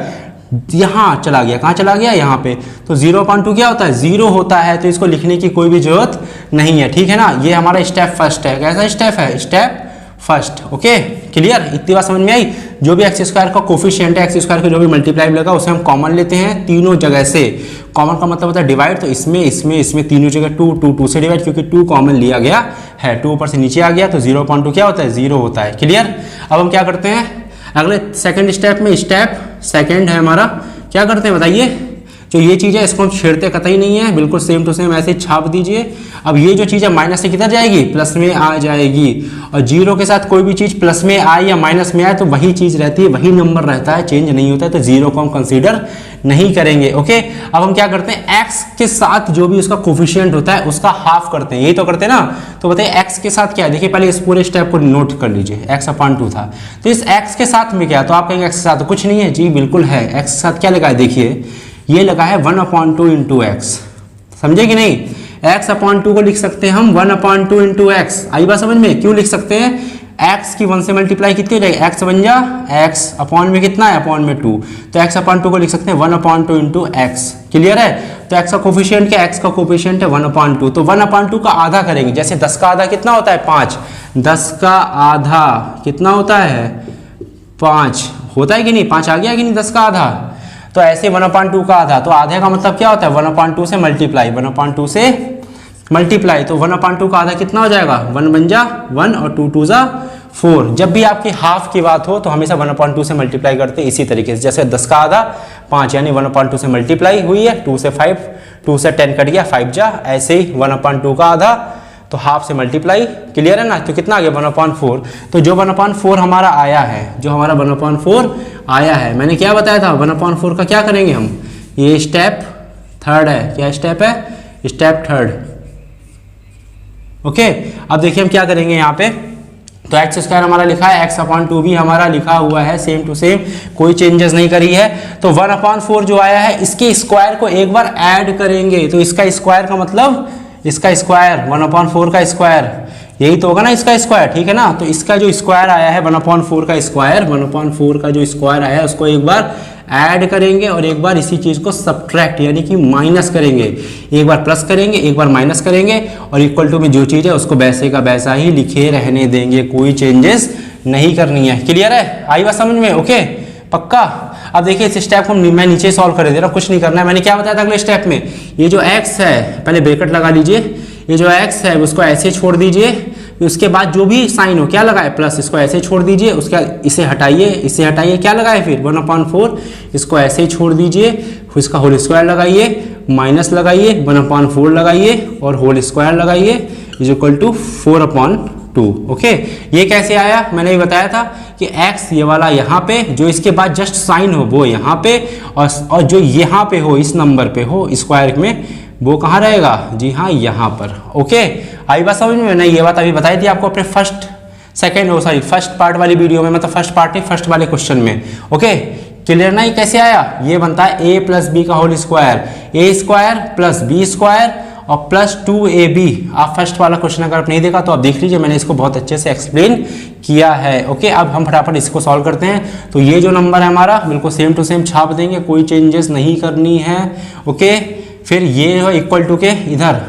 यहाँ चला गया। कहाँ चला गया? यहाँ पे। तो 0/2 क्या होता है? 0 होता है। तो इसको लिखने की कोई भी जरूरत नहीं है, ठीक है ना। ये हमारा स्टेप फर्स्ट है। कैसा स्टेप है? Step first. Okay, clear? इतनी बात समझ में आई? जो भी एक्स स्क्वायर का कोफिशिएंट है, एक्स स्क्वायर का जो भी मल्टीप्लाई लगा उसे हम कॉमन लेते हैं तीनों जगह से। कॉमन का मतलब होता है डिवाइड। तो इसमें तीनों जगह 2 से डिवाइड, क्योंकि 2 कॉमन लिया गया है। 2 ऊपर से नीचे आ गया तो 0/2 क्या होता है? 0 होता है। क्लियर? अब हम क्या करते हैं अगले सेकंड स्टेप में? स्टेप सेकंड है हमारा। क्या करते हैं बताइए? जो ये चीज़ है इसको हम छेड़ते कतई नहीं है, बिल्कुल सेम टू सेम ऐसे छाप दीजिए। अब ये जो चीज़ है माइनस से किधर जाएगी? प्लस में आ जाएगी। और 0 के साथ कोई भी चीज़ प्लस में आए या माइनस में आए तो वही चीज़ रहती है, वही नंबर रहता है, चेंज नहीं होता है। तो 0 को हम कंसीडर नहीं करेंगे। ओके, अब हम क्या करते हैं? x के साथ जो भी उसका कोफिशिएंट होता है उसका हाफ करते हैं। यही तो करते हैं ना। तो बताइए x के साथ क्या है? देखिए पहले इस पूरे स्टेप को नोट कर लीजिए। x/2 था, तो इस x के साथ में क्या? तो आप कहेंगे x के साथ तो कुछ नहीं है। जी बिल्कुल है। x के साथ क्या लगा है? देखिए ये लगा है 1/2 इंटू एक्स। समझे कि नहीं? x/2 को लिख सकते हैं हम 1/2 इंटू एक्स। आई बात समझ में? क्यों लिख सकते हैं? x की 1 से मल्टीप्लाई कितनी हो जाएगी? x बन जा x, अपॉन में कितना है? अपॉन में 2। तो x/2 को लिख सकते हैं 1/2 इंटू एक्स। क्लियर है? तो x का कोफिशिएंट क्या? x का कोफिशिएंट है 1/2। तो 1/2 का आधा करेंगे। जैसे 10 का आधा कितना होता है? 5। 10 का आधा कितना होता है? 5 होता है कि नहीं? 5 आ गया कि नहीं 10 का आधा? तो ऐसे 1/2 का आधा। तो आधे का मतलब क्या होता है? 1/2 से मल्टीप्लाई, 1/2 से मल्टीप्लाई। तो 1/2 का आधा कितना हो जाएगा? 1 बन जा 1 और 2 2 जा 4। जब भी आपकी हाफ की बात हो तो हमेशा 1/2 से मल्टीप्लाई करते हैं इसी तरीके से। जैसे 10 का आधा 5, यानी 1/2 से मल्टीप्लाई हुई है। 2 से 5, 2 से 10 कट गया, 5 जा। ऐसे ही 1/2 का आधा तो हाफ से मल्टीप्लाई। क्लियर है ना? तो कितना आ गया? 1/4। तो जो 1/4 हमारा आया है, जो हमारा 1/4 आया है, मैंने क्या बताया था? 1/4 का क्या करेंगे हम? ये स्टेप थर्ड है। क्या स्टेप है? Step third. ओके, अब देखिए हम क्या करेंगे यहाँ पे। तो एक्स स्क्वायर हमारा लिखा है, x/2 भी हमारा लिखा हुआ है सेम टू सेम, कोई चेंजेस नहीं करी है। तो 1/4 जो आया है इसके स्क्वायर को एक बार ऐड करेंगे। तो इसका स्क्वायर का मतलब इसका स्क्वायर 1/4 का स्क्वायर, यही तो होगा ना इसका स्क्वायर, ठीक है ना। तो इसका जो स्क्वायर आया है 1/4 का स्क्वायर, 1/4 का जो स्क्वायर आया है उसको एक बार ऐड करेंगे और एक बार इसी चीज को सब्ट्रैक्ट यानी कि माइनस करेंगे। एक बार प्लस करेंगे, एक बार माइनस करेंगे और इक्वल टू में जो चीज है उसको वैसे का वैसा ही लिखे रहने देंगे, कोई चेंजेस नहीं करनी है। क्लियर है? आई बात समझ में? ओके, पक्का। अब देखिए इस स्टेप को मैं नीचे सॉल्व कर दे रहा हूं, कुछ नहीं करना है। मैंने क्या बताया था अगले स्टेप में? ये जो x है, पहले ब्रैकेट लगा लीजिए, ये जो x है उसको ऐसे छोड़ दीजिए, उसके बाद जो भी साइन हो क्या लगाए? प्लस, इसको ऐसे छोड़ दीजिए, उसके बाद इसे हटाइए, इसे हटाइए, क्या लगाए फिर? 1/4, इसको ऐसे ही छोड़ दीजिए, फिर इसका होल स्क्वायर लगाइए, माइनस लगाइए, 1/4 लगाइए और होल स्क्वायर लगाइए, इज इक्वल टू 4/2। ओके, ये कैसे आया? मैंने भी बताया था कि x ये वाला यहाँ पे, जो इसके बाद जस्ट साइन हो वो यहाँ पे, और जो यहाँ पे हो इस नंबर पे हो स्क्वायर में, वो कहाँ रहेगा? जी हाँ, यहाँ पर। ओके, आई बात समझ में? मैंने ये बात अभी बताई थी आपको अपने फर्स्ट पार्ट वाली वीडियो में, मतलब फर्स्ट पार्ट नहीं, फर्स्ट वाले क्वेश्चन में। ओके, क्लियर ना? ये कैसे आया? ये बनता है a + b का होल स्क्वायर, a² + b² और प्लस 2ab। आप फर्स्ट वाला क्वेश्चन अगर आप नहीं देखा तो आप देख लीजिए, मैंने इसको बहुत अच्छे से एक्सप्लेन किया है। ओके, अब हम फटाफट इसको सॉल्व करते हैं। तो ये जो नंबर है हमारा बिल्कुल सेम टू सेम छाप देंगे, कोई चेंजेस नहीं करनी है। ओके, फिर ये है इक्वल टू के इधर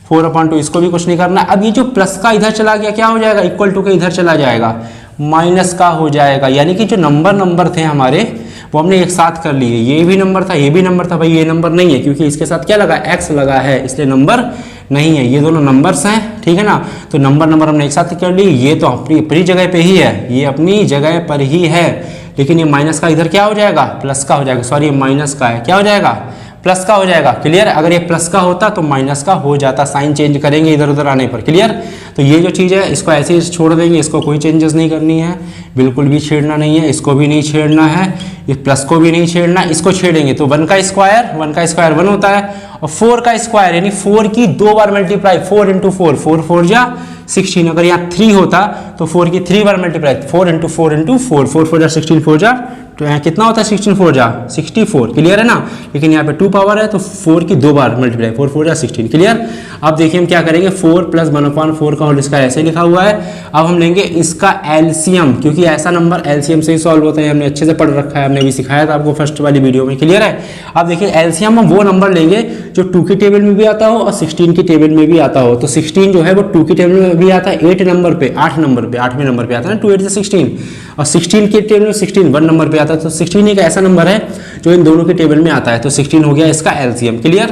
4/2, इसको भी कुछ नहीं करना। अब ये जो प्लस का इधर चला गया क्या हो जाएगा, इक्वल टू के इधर चला जाएगा, माइनस का हो जाएगा। यानी कि जो नंबर थे हमारे वो हमने एक साथ कर लिए। ये भी नंबर था, ये भी नंबर था, भाई ये नंबर नहीं है क्योंकि इसके साथ क्या लगा, एक्स लगा है, इसलिए नंबर नहीं है। ये दोनों नंबर्स हैं, ठीक है ना। तो नंबर हमने एक साथ कर लिए। ये तो अपनी जगह पे ही है, ये अपनी जगह पर ही है, लेकिन ये माइनस का इधर क्या हो जाएगा, प्लस का हो जाएगा। सॉरी, माइनस का है, क्या हो जाएगा, प्लस का हो जाएगा। क्लियर, अगर ये प्लस का होता तो माइनस का हो जाता, साइन चेंज करेंगे इधर उधर आने पर। क्लियर, तो ये जो चीज़ है इसको ऐसे ही छोड़ देंगे, इसको कोई चेंजेस नहीं करनी है, बिल्कुल भी छेड़ना नहीं है, इसको भी नहीं छेड़ना है, इस प्लस को भी नहीं छेड़ना, इसको छेड़ेंगे तो 1 का स्क्वायर 1 होता है, और 4 का स्क्वायर यानी 4 की 2 बार मल्टीप्लाई, 4 × 4, 4 4 जा 16। अगर यहाँ 3 होता तो 4 की 3 बार मल्टीप्लाई, 4 × 4 × 4, 4 4 जा 16, 4 जा तो यहाँ कितना होता है, 16 4 जा 64। क्लियर है ना, लेकिन यहाँ पे 2 पावर है तो 4 की 2 बार मल्टीप्लाई, 4 4 जा 16। क्लियर, अब देखिए हम क्या करेंगे, 4 + 1/4 का होल स्क्वायर ऐसे लिखा हुआ है। अब हम लेंगे इसका एलसीएम, क्योंकि ऐसा नंबर एलसीएम से ही सॉल्व होता है, हमने अच्छे से पढ़ रखा है, हमने भी सिखाया था आपको फर्स्ट वाली वीडियो में। क्लियर है, अब देखिए एलसीएम हम वो नंबर लेंगे जो 2 की टेबल में भी आता हो और 16 की टेबल में भी आता हो। तो 16 जो है वो 2 की टेबल में भी आता है 8 नंबर पे, 8वें नंबर पे आता है ना, 2 8 16, और 16 की टेबल में 16 1 नंबर पे आता है। तो 16 एक ऐसा नंबर है जो इन दोनों की टेबल में आता है, तो 16 हो गया इसका एलसीएम। क्लियर,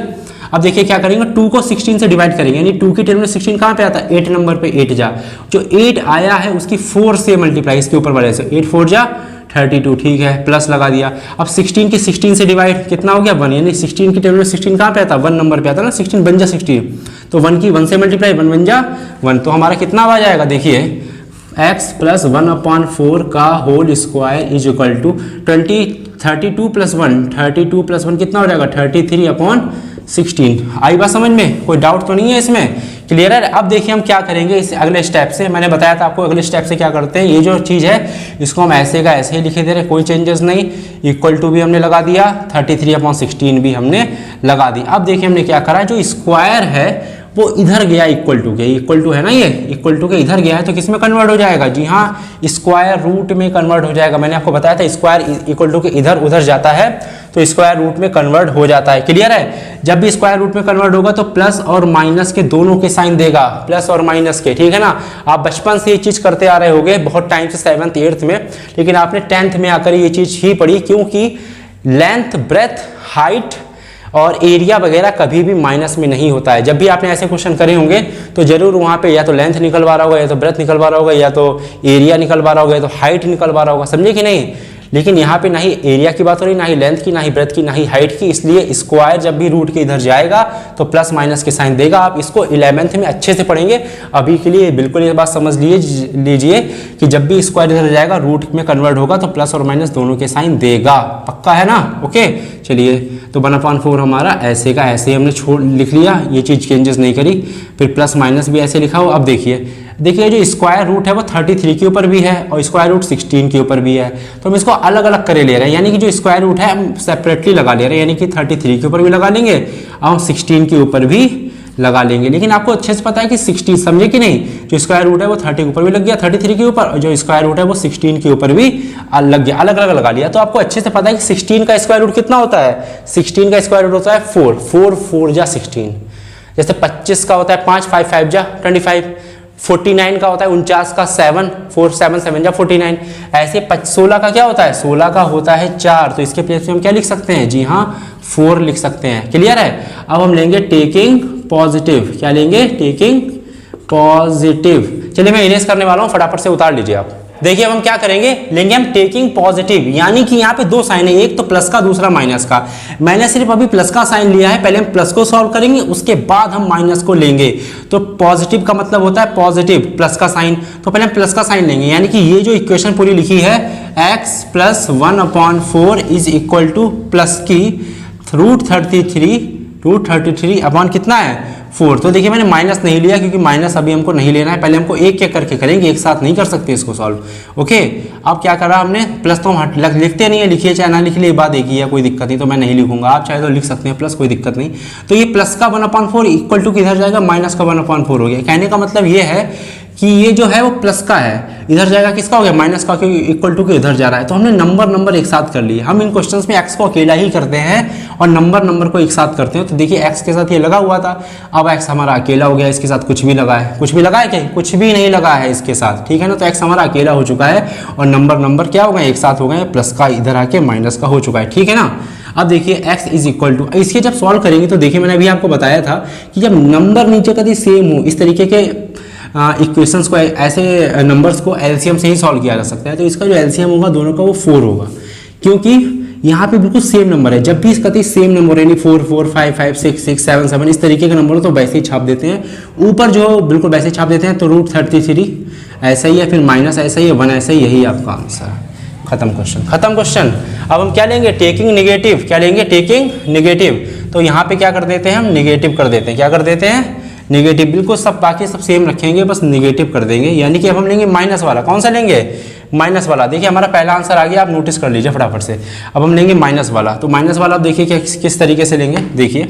अब देखिए क्या करेंगे, 2 को 16 से डिवाइड करेंगे, यानी 2 की टेबल में 16 कहाँ पे आता है, 8 नंबर पे 8 जा, जो 8 आया है उसकी 4 से मल्टीप्लाई, इसके ऊपर वाले से 8 4 जा 32, ठीक है, प्लस लगा दिया। अब 16 की 16 से डिवाइड कितना हो गया, 1, यानी 16 की टेबल में 16 कहाँ पे आता है, 1 नंबर पे आता है ना, 16 बन जा 16, तो 1 की 1 से मल्टीप्लाई, 1 बन जा 1, तो हमारा कितना आ जाएगा, देखिए x + 1/4 का whole square is equal to 32 + 1 कितना हो जाएगा, 33/16। आई बात समझ में, कोई डाउट तो नहीं है इसमें। क्लियर है, अब देखिए हम क्या करेंगे इस अगले स्टेप से। मैंने बताया था आपको अगले स्टेप से क्या करते हैं, ये जो चीज़ है इसको हम ऐसे का ऐसे ही लिखे दे रहे, कोई चेंजेस नहीं। इक्वल टू भी हमने लगा दिया, 33/16 भी हमने लगा दी। अब देखिए हमने क्या करा, जो स्क्वायर है वो इधर गया इक्वल टू के, इक्वल टू है ना, ये इक्वल टू के इधर गया है तो किस में कन्वर्ट हो जाएगा, जी हाँ, स्क्वायर रूट में कन्वर्ट हो जाएगा। मैंने आपको बताया था स्क्वायर इक्वल टू के इधर उधर जाता है तो स्क्वायर रूट में कन्वर्ट हो जाता है। क्लियर है, जब भी स्क्वायर रूट में कन्वर्ट होगा तो प्लस और माइनस के दोनों के साइन देगा, प्लस और माइनस के, ठीक है ना। आप बचपन से ये चीज़ करते आ रहे होगे बहुत टाइम से, 7th 8th में, लेकिन आपने 10th में आकर ये चीज़ ही पढ़ी, क्योंकि लेंथ ब्रेथ हाइट और एरिया वगैरह कभी भी माइनस में नहीं होता है। जब भी आपने ऐसे क्वेश्चन करे होंगे तो जरूर वहाँ पे या तो लेंथ निकलवा रहा होगा, या तो ब्रेथ निकलवा रहा होगा, या तो एरिया निकलवा रहा होगा, या तो हाइट निकलवा रहा होगा, समझे कि नहीं। लेकिन यहाँ पे ना ही एरिया की बात हो रही, ना ही लेंथ की, ना ही ब्रेथ की, ना ही हाइट की, इसलिए स्क्वायर जब भी रूट के इधर जाएगा तो प्लस माइनस के साइन देगा। आप इसको 11th में अच्छे से पढ़ेंगे, अभी के लिए बिल्कुल ये बात समझ लीजिए कि जब भी स्क्वायर इधर जाएगा रूट में कन्वर्ट होगा तो प्लस और माइनस दोनों के साइन देगा, पक्का है ना। ओके, चलिए, तो 1/4 हमारा ऐसे का ऐसे ही हमने लिख लिया, ये चीज़ चेंजेस नहीं करी। फिर प्लस माइनस भी ऐसे लिखा हो। अब देखिए जो स्क्वायर रूट है वो 33 के ऊपर भी है और स्क्वायर रूट 16 के ऊपर भी है, तो हम इसको अलग अलग करे ले रहे हैं, यानी कि जो स्क्वायर रूट है हम सेपरेटली लगा ले रहे हैं, यानी कि 33 के ऊपर भी लगा लेंगे और 16 के ऊपर भी लगा लेंगे। लेकिन आपको अच्छे से पता है कि 16, समझे कि नहीं, जो स्क्वायर रूट है वो 30 के ऊपर भी लग गया, 33 के ऊपर, और जो स्क्वायर रूट है वो 16 के ऊपर भी लग गया, अलग अलग लगा लिया। तो आपको अच्छे से पता है कि 16 का स्क्वायर रूट कितना होता है, 16 का स्क्वायर रूट होता है 4, 4 4 जा 16, जैसे 25 का होता है 5, 5 5 जा 25, 49 का होता है 49 का 7, 4 7 7 जा 49, ऐसे 16 का क्या होता है, 16 का होता है 4, तो इसके प्लेस पे हम क्या लिख सकते हैं, जी हाँ 4 लिख सकते हैं। क्लियर है, अब हम लेंगे टेकिंग पॉजिटिव, क्या लेंगे, टेकिंग पॉजिटिव। चलिए मैं इरेज करने वाला हूँ, फटाफट से उतार लीजिए आप। देखिए अब हम क्या करेंगे, लेंगे हम टेकिंग पॉजिटिव, यानी कि यहाँ पे दो साइन है, एक तो प्लस का दूसरा माइनस का। मैंने सिर्फ अभी प्लस का साइन लिया है, पहले हम प्लस को सॉल्व करेंगे उसके बाद हम माइनस को लेंगे। तो पॉजिटिव का मतलब होता है पॉजिटिव प्लस का साइन, तो पहले हम प्लस का साइन लेंगे, यानी कि ये जो इक्वेशन पूरी लिखी है x + 1/4 is equal two plus की √33 अपॉन कितना है 4। तो देखिए मैंने माइनस नहीं लिया क्योंकि माइनस अभी हमको नहीं लेना है, पहले हमको एक एक करके करेंगे, एक साथ नहीं कर सकते इसको सॉल्व। ओके, अब क्या करा हमने, प्लस तो हम लिखते नहीं है, लिखिए चाहे ना लिख लिए बात एक ही है, कोई दिक्कत नहीं, तो मैं नहीं लिखूंगा, आप चाहे तो लिख सकते हैं प्लस, कोई दिक्कत नहीं। तो ये प्लस का 1/4 इक्वल टू किधर जाएगा, माइनस का 1/4 हो गया। कहने का मतलब ये है कि ये जो है वो प्लस का है, इधर जाएगा किसका हो गया, माइनस का, क्योंकि इक्वल टू के इधर जा रहा है। तो हमने नंबर एक साथ कर लिए। हम इन क्वेश्चंस में एक्स को अकेला ही करते हैं और नंबर को एक साथ करते हैं। तो देखिए एक्स के साथ ये लगा हुआ था, अब एक्स हमारा अकेला हो गया, इसके साथ कुछ भी लगा है, कुछ भी लगा है क्या, कुछ भी नहीं लगा है इसके साथ, ठीक है ना। तो एक्स हमारा अकेला हो चुका है और नंबर क्या हो गए, एक साथ हो गए, प्लस का इधर आके माइनस का हो चुका है, ठीक है ना। अब देखिए x इज इक्वल टू, इसके जब सॉल्व करेंगे तो देखिए मैंने अभी आपको बताया था कि जब नंबर नीचे कभी सेम हो, इस तरीके के इक्वेशंस को, ऐसे नंबर्स को एलसीएम से ही सॉल्व किया जा सकता है। तो इसका जो एलसीएम होगा दोनों का वो 4 होगा, क्योंकि यहाँ पे बिल्कुल सेम नंबर है। जब भी इसका सेम नंबर यानी 4 4 5 5 6 6 7 7 इस तरीके के नंबर हो तो वैसे ही छाप देते हैं, ऊपर जो बिल्कुल वैसे छाप देते हैं। तो √33 ऐसा ही है, फिर माइनस ऐसा ही है, 1 ऐसा ही, यही आपका आंसर है। खत्म क्वेश्चन। अब हम क्या लेंगे, टेकिंग निगेटिव, क्या लेंगे, टेकिंग निगेटिव। तो यहाँ पे क्या कर देते हैं हम, निगेटिव कर देते हैं, क्या कर देते हैं, निगेटिव। बिल्कुल सब बाकी सब सेम रखेंगे, बस निगेटिव कर देंगे। यानी कि अब हम लेंगे माइनस वाला, कौन सा लेंगे, माइनस वाला। देखिए हमारा पहला आंसर आ गया, आप नोटिस कर लीजिए फटाफट से। अब हम लेंगे माइनस वाला। तो माइनस वाला आप देखिए किस तरीके से लेंगे, देखिए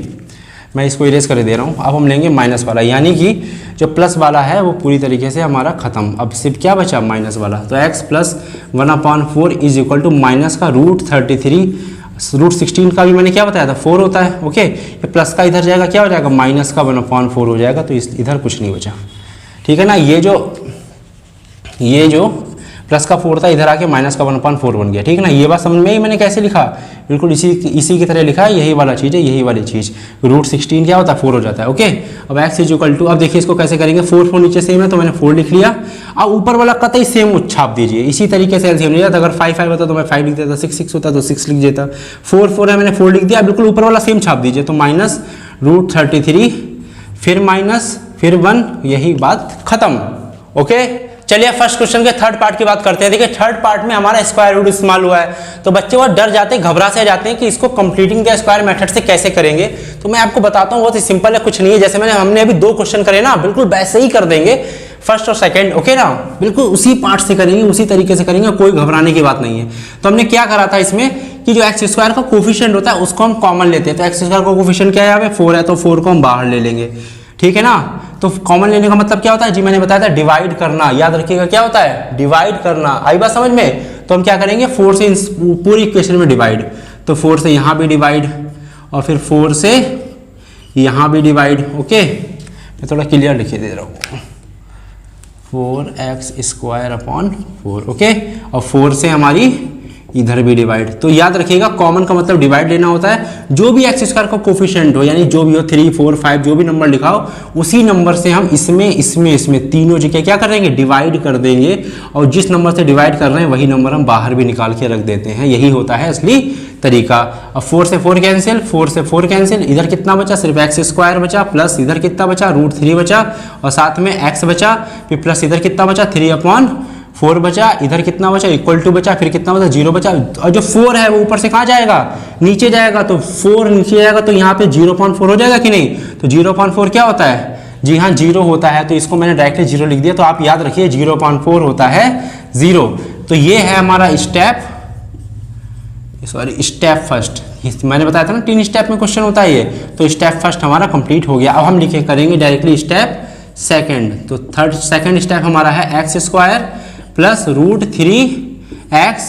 मैं इसको इरेज कर दे रहा हूँ। अब हम लेंगे माइनस वाला, यानी कि जो प्लस वाला है वो पूरी तरीके से हमारा खत्म। अब सिर्फ क्या बचा, माइनस वाला। तो x plus 1/4 is equal to minus का √33, √16 का भी मैंने क्या बताया था, 4 होता है। ओके, ये प्लस का इधर जाएगा, क्या हो जाएगा, माइनस का 1/4 हो जाएगा। तो इधर कुछ नहीं बचा, ठीक है ना। ये जो प्लस का 4 था, इधर आके माइनस का 1/4 बन गया, ठीक है ना। ये बात समझ में ही मैंने कैसे लिखा, बिल्कुल इसी की तरह लिखा है, यही वाला चीज़ है, यही वाली चीज़। √16 क्या होता है, 4 हो जाता है। ओके, अब x इज इक्वल टू, अब देखिए इसको कैसे करेंगे, 4 नीचे सेम है तो मैंने 4 लिख लिया। अब ऊपर वाला कतई सेम छाप दीजिए, इसी तरीके से एलसीएम ले जाता। अगर 5 5 होता तो मैं 5 लिख देता, 6 6 होता तो 6 लिख देता, 4 4 है मैंने 4 लिख दिया। बिल्कुल ऊपर वाला सेम छाप दीजिए, तो माइनस √33, फिर माइनस, फिर 1, यही बात खत्म। ओके, चलिए फर्स्ट क्वेश्चन के थर्ड पार्ट की बात करते हैं। देखिए थर्ड पार्ट में हमारा स्क्वायर रूट इस्तेमाल हुआ है, तो बच्चे वो डर जाते हैं, घबरा से जाते हैं कि इसको कंप्लीटिंग द स्क्वायर मेथड से कैसे करेंगे। तो मैं आपको बताता हूँ, बहुत ही सिंपल है, कुछ नहीं है। जैसे हमने अभी 2 क्वेश्चन करे ना, बिल्कुल वैसे ही कर देंगे, फर्स्ट और सेकंड। ओके ना, बिल्कुल उसी पार्ट से करेंगे, उसी तरीके से करेंगे, कोई घबराने की बात नहीं है। तो हमने क्या करा था इसमें कि जो एक्स स्क्वायर का कोफिशिएंट होता है उसको हम कॉमन लेते हैं। तो एक्स स्क्वायर का कोफिशिएंट क्या है, यहाँ पे 4 है, तो 4 को हम बाहर ले लेंगे, ठीक है ना। तो कॉमन लेने का मतलब क्या होता है जी, मैंने बताया था डिवाइड करना, याद रखिएगा क्या होता है, डिवाइड करना। आई बात समझ में। तो हम क्या करेंगे, 4 से पूरी इक्वेशन में डिवाइड, तो 4 से यहाँ भी डिवाइड और फिर 4 से यहाँ भी डिवाइड। ओके, मैं थोड़ा क्लियर लिखे दे रहा हूँ, 4x²/4। ओके, और 4 से हमारी इधर भी डिवाइड। तो याद रखिएगा कॉमन का मतलब डिवाइड लेना होता है। जो भी एक्स स्क्वायर का कोफिशिएंट हो, यानी जो भी हो 3 4 5 जो भी नंबर लिखा हो, उसी नंबर से हम इसमें तीनों जगह क्या करेंगे, डिवाइड कर देंगे। और जिस नंबर से डिवाइड कर रहे हैं वही नंबर हम बाहर भी निकाल के रख देते हैं। यही होता है असली तरीका। अब 4 से 4 कैंसिल, 4 से 4 कैंसिल, इधर कितना बचा, सिर्फ x² बचा, प्लस इधर कितना बचा, √3 बचा, और साथ में x बचा, फिर प्लस इधर कितना बचा, 3/4 बचा, इधर कितना बचा, इक्वल टू बचा, फिर कितना बचा, 0 बचा। और जो 4 है वो ऊपर से कहाँ जाएगा, नीचे जाएगा। तो 4 नीचे जाएगा तो यहाँ पे 0.4 हो जाएगा कि नहीं। तो 0.4 क्या होता है, जी हाँ 0 होता है। तो इसको मैंने डायरेक्टली 0 लिख दिया। तो आप याद रखिए 0.4 होता है 0। तो ये है हमारा स्टेप फर्स्ट। मैंने बताया था ना 3 स्टेप में क्वेश्चन होता है ये। तो स्टेप फर्स्ट हमारा कंप्लीट हो गया। अब हम लिखे करेंगे डायरेक्टली स्टेप सेकंड। तो सेकंड स्टेप हमारा है x² प्लस √3x,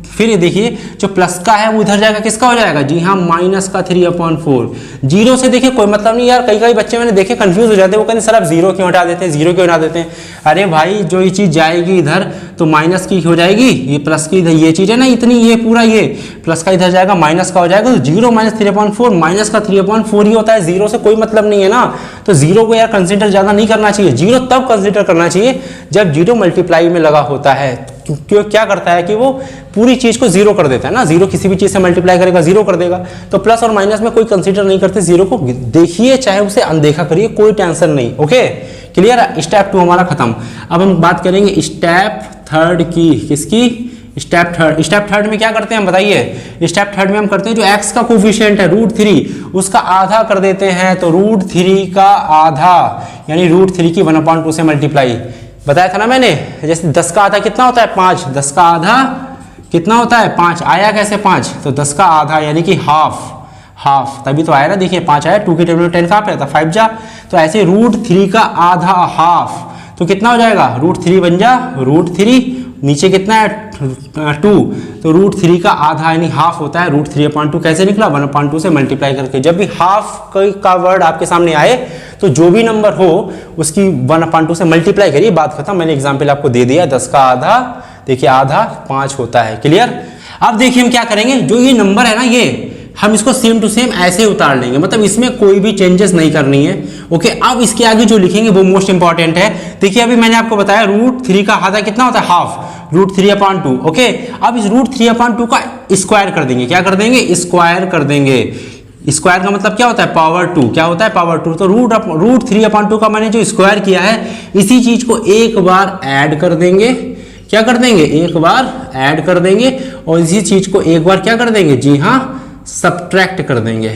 फिर देखिए जो प्लस का है वो इधर जाएगा, किसका हो जाएगा, जी हाँ माइनस का 3/4। 0 से देखिए कोई मतलब नहीं यार, कई बच्चे मैंने देखे कंफ्यूज हो जाते हैं, वो कहते हैं सर आप 0 क्यों हटा देते हैं, 0 क्यों हटा देते हैं। अरे भाई जो ये चीज़ जाएगी इधर तो माइनस की हो जाएगी, ये प्लस की इधर ये चीज़ है ना इतनी, ये पूरा ये प्लस का इधर जाएगा, माइनस का हो जाएगा। तो 0 - 3/4 माइनस का 3/4 ही होता है, 0 से कोई मतलब नहीं है ना। तो 0 को यार कंसिडर ज़्यादा नहीं करना चाहिए। 0 तब कंसिडर करना चाहिए जब 0 मल्टीप्लाई में लगा होता है। क्यों, क्या करता है कि वो पूरी चीज को 0 कर देता है ना। 0 किसी भी चीज से मल्टीप्लाई करेगा 0 कर देगा। तो प्लस और माइनस में कोई कंसीडर नहीं करते, 0 को देखिए चाहे उसे अनदेखा करिए, कोई टेंशन नहीं। Okay clear. स्टेप 2 हमारा खत्म। अब हम बात करेंगे स्टेप थर्ड की, किसकी, स्टेप थर्ड में क्या करते हैं हम बताइए। स्टेप थर्ड में हम करते हैं जो x का कोफिशिएंट है √3 उसका आधा कर देते हैं, तो √3 का आधा यानी √3 की 1/2 से मल्टीप्लाई। बताया था ना मैंने, जैसे 10 का आधा कितना होता है 5, 10 का आधा कितना होता है 5, आया कैसे 5, तो 10 का आधा यानी कि हाफ तभी तो आया ना, देखिए 5 आया, 2 की टेबल में 10 कहाँ पे आता 5 जा, तो ऐसे √3 का आधा हाफ तो कितना हो जाएगा √3 बन जा √3, नीचे कितना है 2, तो √3 का आधा यानी हाफ होता है √3/2। कैसे निकला 1/2 से मल्टीप्लाई करके। जब भी हाफ का वर्ड आपके सामने आए तो जो भी नंबर हो उसकी 1/2 से मल्टीप्लाई करिए, बात खत्म। मैंने एग्जाम्पल आपको दे दिया, 10 का आधा देखिए आधा 5 होता है। क्लियर। अब देखिए हम क्या करेंगे, जो ये नंबर है ना ये हम इसको सेम टू सेम ऐसे उतार लेंगे, मतलब इसमें कोई भी चेंजेस नहीं करनी है। ओके, अब इसके आगे जो लिखेंगे वो मोस्ट इंपॉर्टेंट है। देखिए अभी मैंने आपको बताया √3 का आधा कितना होता है हाफ, √3/2। ओके, अब इस √3/2 का स्क्वायर कर देंगे, क्या कर देंगे स्क्वायर कर देंगे। स्क्वायर का मतलब क्या होता है पावर 2, क्या होता है पावर 2। तो √3/2 का मैंने जो स्क्वायर किया है इसी चीज को एक बार ऐड कर देंगे, क्या कर देंगे एक बार ऐड कर देंगे, और इसी चीज को एक बार क्या कर देंगे, जी हाँ सब्ट्रैक्ट कर देंगे।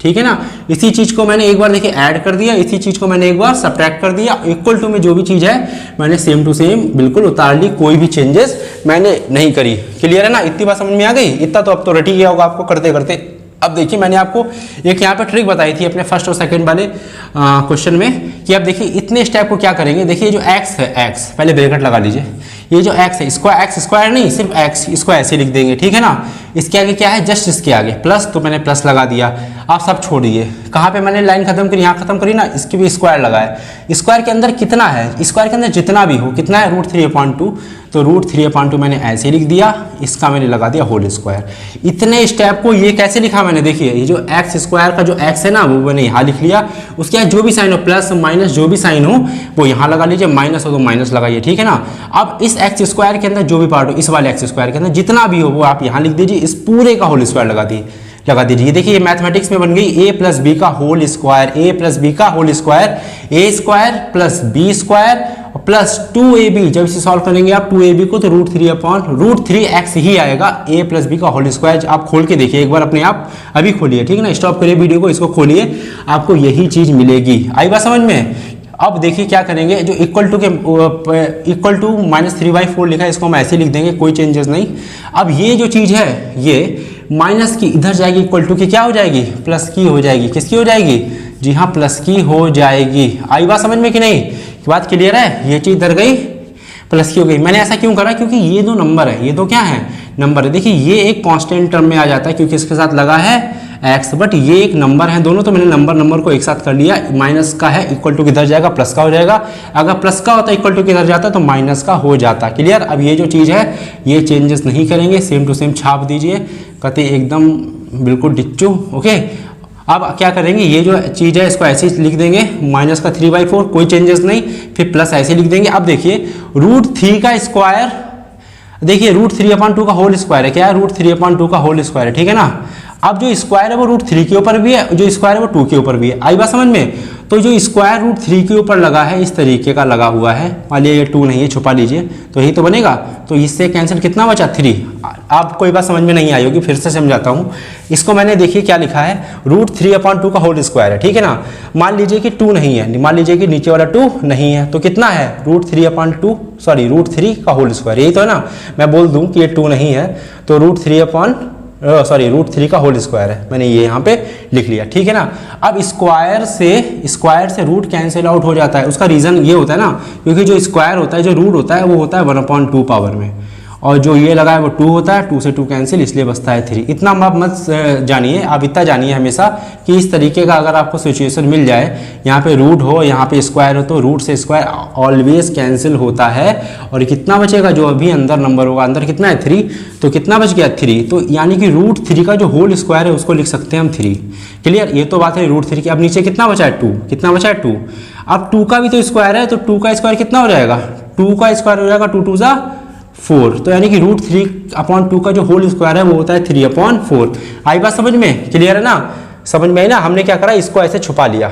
ठीक है ना, इसी चीज को मैंने एक बार देखिए ऐड कर दिया, इसी चीज को मैंने एक बार सब्ट्रैक्ट कर दिया, इक्वल टू में जो भी चीज है मैंने सेम टू सेम बिल्कुल उतार ली, कोई भी चेंजेस मैंने नहीं करी। क्लियर है ना, इतनी बात समझ में आ गई, इतना तो अब तो रट ही गया होगा आपको करते करते। अब देखिए मैंने आपको एक यहाँ पे ट्रिक बताई थी अपने फर्स्ट और सेकंड वाले क्वेश्चन में कि अब देखिए इतने स्टेप को क्या करेंगे। देखिए जो x है, x पहले ब्रैकेट लगा लीजिए, ये जो x है x स्क्वायर नहीं सिर्फ x, इसको ऐसे लिख देंगे। ठीक है ना, इसके आगे क्या है जस्ट इसके आगे प्लस, तो मैंने प्लस लगा दिया। आप सब छोड़िए, कहाँ पे मैंने लाइन खत्म करी, यहाँ खत्म करी ना, इसके भी स्क्वायर लगाया। स्क्वायर के अंदर कितना है, स्क्वायर के अंदर जितना भी हो कितना है √3/2, तो √3/2 मैंने ऐसे लिख दिया, इसका मैंने लगा दिया होल स्क्वायर। इतने स्टेप को ये कैसे लिखा मैंने, देखिए ये जो x स्क्वायर का जो x है ना वो मैंने यहाँ लिख लिया, उसके बाद जो भी साइन हो प्लस माइनस जो भी साइन हो वो यहाँ लगा लीजिए, माइनस हो तो माइनस लगाइए। ठीक है ना, अब इस x स्क्वायर के अंदर जो भी पार्ट हो, इस वाले x स्क्वायर के अंदर जितना भी हो वो आप यहाँ लिख दीजिए, इस पूरे का होल स्क्वायर लगा दीजिए। देखिए ये मैथमेटिक्स में बन गई a + b का होल स्क्वायर, a + b का whole square, a square plus b square plus 2ab। जब इसे सॉल्व करेंगे आप 2ab को तो √3/√3x ही आएगा, a + b का होल स्क्वायर। आप खोल के देखिए एक बार अपने आप, अभी खोलिए ठीक है ना, स्टॉप करिए वीडियो को, इसको खोलिए, आपको यही चीज मिलेगी। आई बात समझ में। अब देखिए क्या करेंगे, जो इक्वल टू -3/4 लिखा है इसको हम ऐसे लिख देंगे, कोई चेंजेस नहीं। अब ये जो चीज है ये माइनस की इधर जाएगी, इक्वल टू की क्या हो जाएगी प्लस की हो जाएगी। किसकी हो जाएगी, जी हाँ प्लस की हो जाएगी। आई बात समझ में कि नहीं, बात क्लियर है। ये चीज इधर गई प्लस की हो गई। मैंने ऐसा क्यों करा, क्योंकि ये दो नंबर है, ये दो क्या है नंबर है। देखिए ये एक कांस्टेंट टर्म में आ जाता है क्योंकि इसके साथ लगा है x, बट ये एक नंबर है दोनों, तो मैंने नंबर को एक साथ कर लिया। माइनस का है इक्वल टू किधर जाएगा प्लस का हो जाएगा, अगर प्लस का होता इक्वल टू किधर जाता तो माइनस का हो जाता। क्लियर। अब ये जो चीज़ है ये चेंजेस नहीं करेंगे, सेम टू सेम छाप दीजिए, कहते एकदम बिल्कुल डिच्चू। ओके, अब क्या करेंगे, ये जो चीज़ है इसको ऐसे लिख देंगे, माइनस का 3/4 कोई चेंजेस नहीं, फिर प्लस ऐसे लिख देंगे। अब देखिए √3 का स्क्वायर, देखिए √3/2 का होल स्क्वायर है, क्या है √3/2 का होल स्क्वायर है। ठीक है ना, अब जो स्क्वायर है वो √3 के ऊपर भी है, जो स्क्वायर है वो 2 के ऊपर भी है। आई बात समझ में। तो जो स्क्वायर √3 के ऊपर लगा है इस तरीके का लगा हुआ है, मान लिया ये 2 नहीं है, छुपा लीजिए, तो यही तो बनेगा। तो इससे कैंसिल कितना बचा 3। आप कोई बात समझ में नहीं आई होगी, फिर से समझाता हूँ इसको। मैंने देखिए क्या लिखा है, √3/2 का होल स्क्वायर है। ठीक है ना, मान लीजिए कि 2 नहीं है, मान लीजिए कि नीचे वाला 2 नहीं है, तो कितना है √3 का होल स्क्वायर, यही तो है ना। मैं बोल दूं कि ये 2 नहीं है तो √3 का होल स्क्वायर है, मैंने ये यहाँ पे लिख लिया। ठीक है ना, अब स्क्वायर से रूट कैंसिल आउट हो जाता है। उसका रीज़न ये होता है ना, क्योंकि जो स्क्वायर होता है, जो रूट होता है वो होता है 1/2 पावर में, और जो ये लगा है वो 2 होता है, 2 से 2 कैंसिल, इसलिए बचता है 3। इतना आप मत जानिए, आप इतना जानिए हमेशा कि इस तरीके का अगर आपको सिचुएशन मिल जाए, यहाँ पे रूट हो यहाँ पे स्क्वायर हो, तो रूट से स्क्वायर ऑलवेज कैंसिल होता है। और कितना बचेगा, जो अभी अंदर नंबर होगा, अंदर कितना है 3, तो कितना बच गया 3, तो यानी कि √3 का जो होल स्क्वायर है उसको लिख सकते हैं हम 3। क्लियर, ये तो बात है √3 की। अब नीचे कितना बचा है 2, कितना बचा है 2। अब 2 का भी तो स्क्वायर है, तो 2 का स्क्वायर कितना हो जाएगा, 2 का स्क्वायर हो जाएगा 2 × 2 = 4, तो यानी कि √3/2 का जो होल स्क्वायर है वो होता है 3/4। आई बात समझ में, क्लियर है ना, समझ में आई ना। हमने क्या करा, इसको ऐसे छुपा लिया,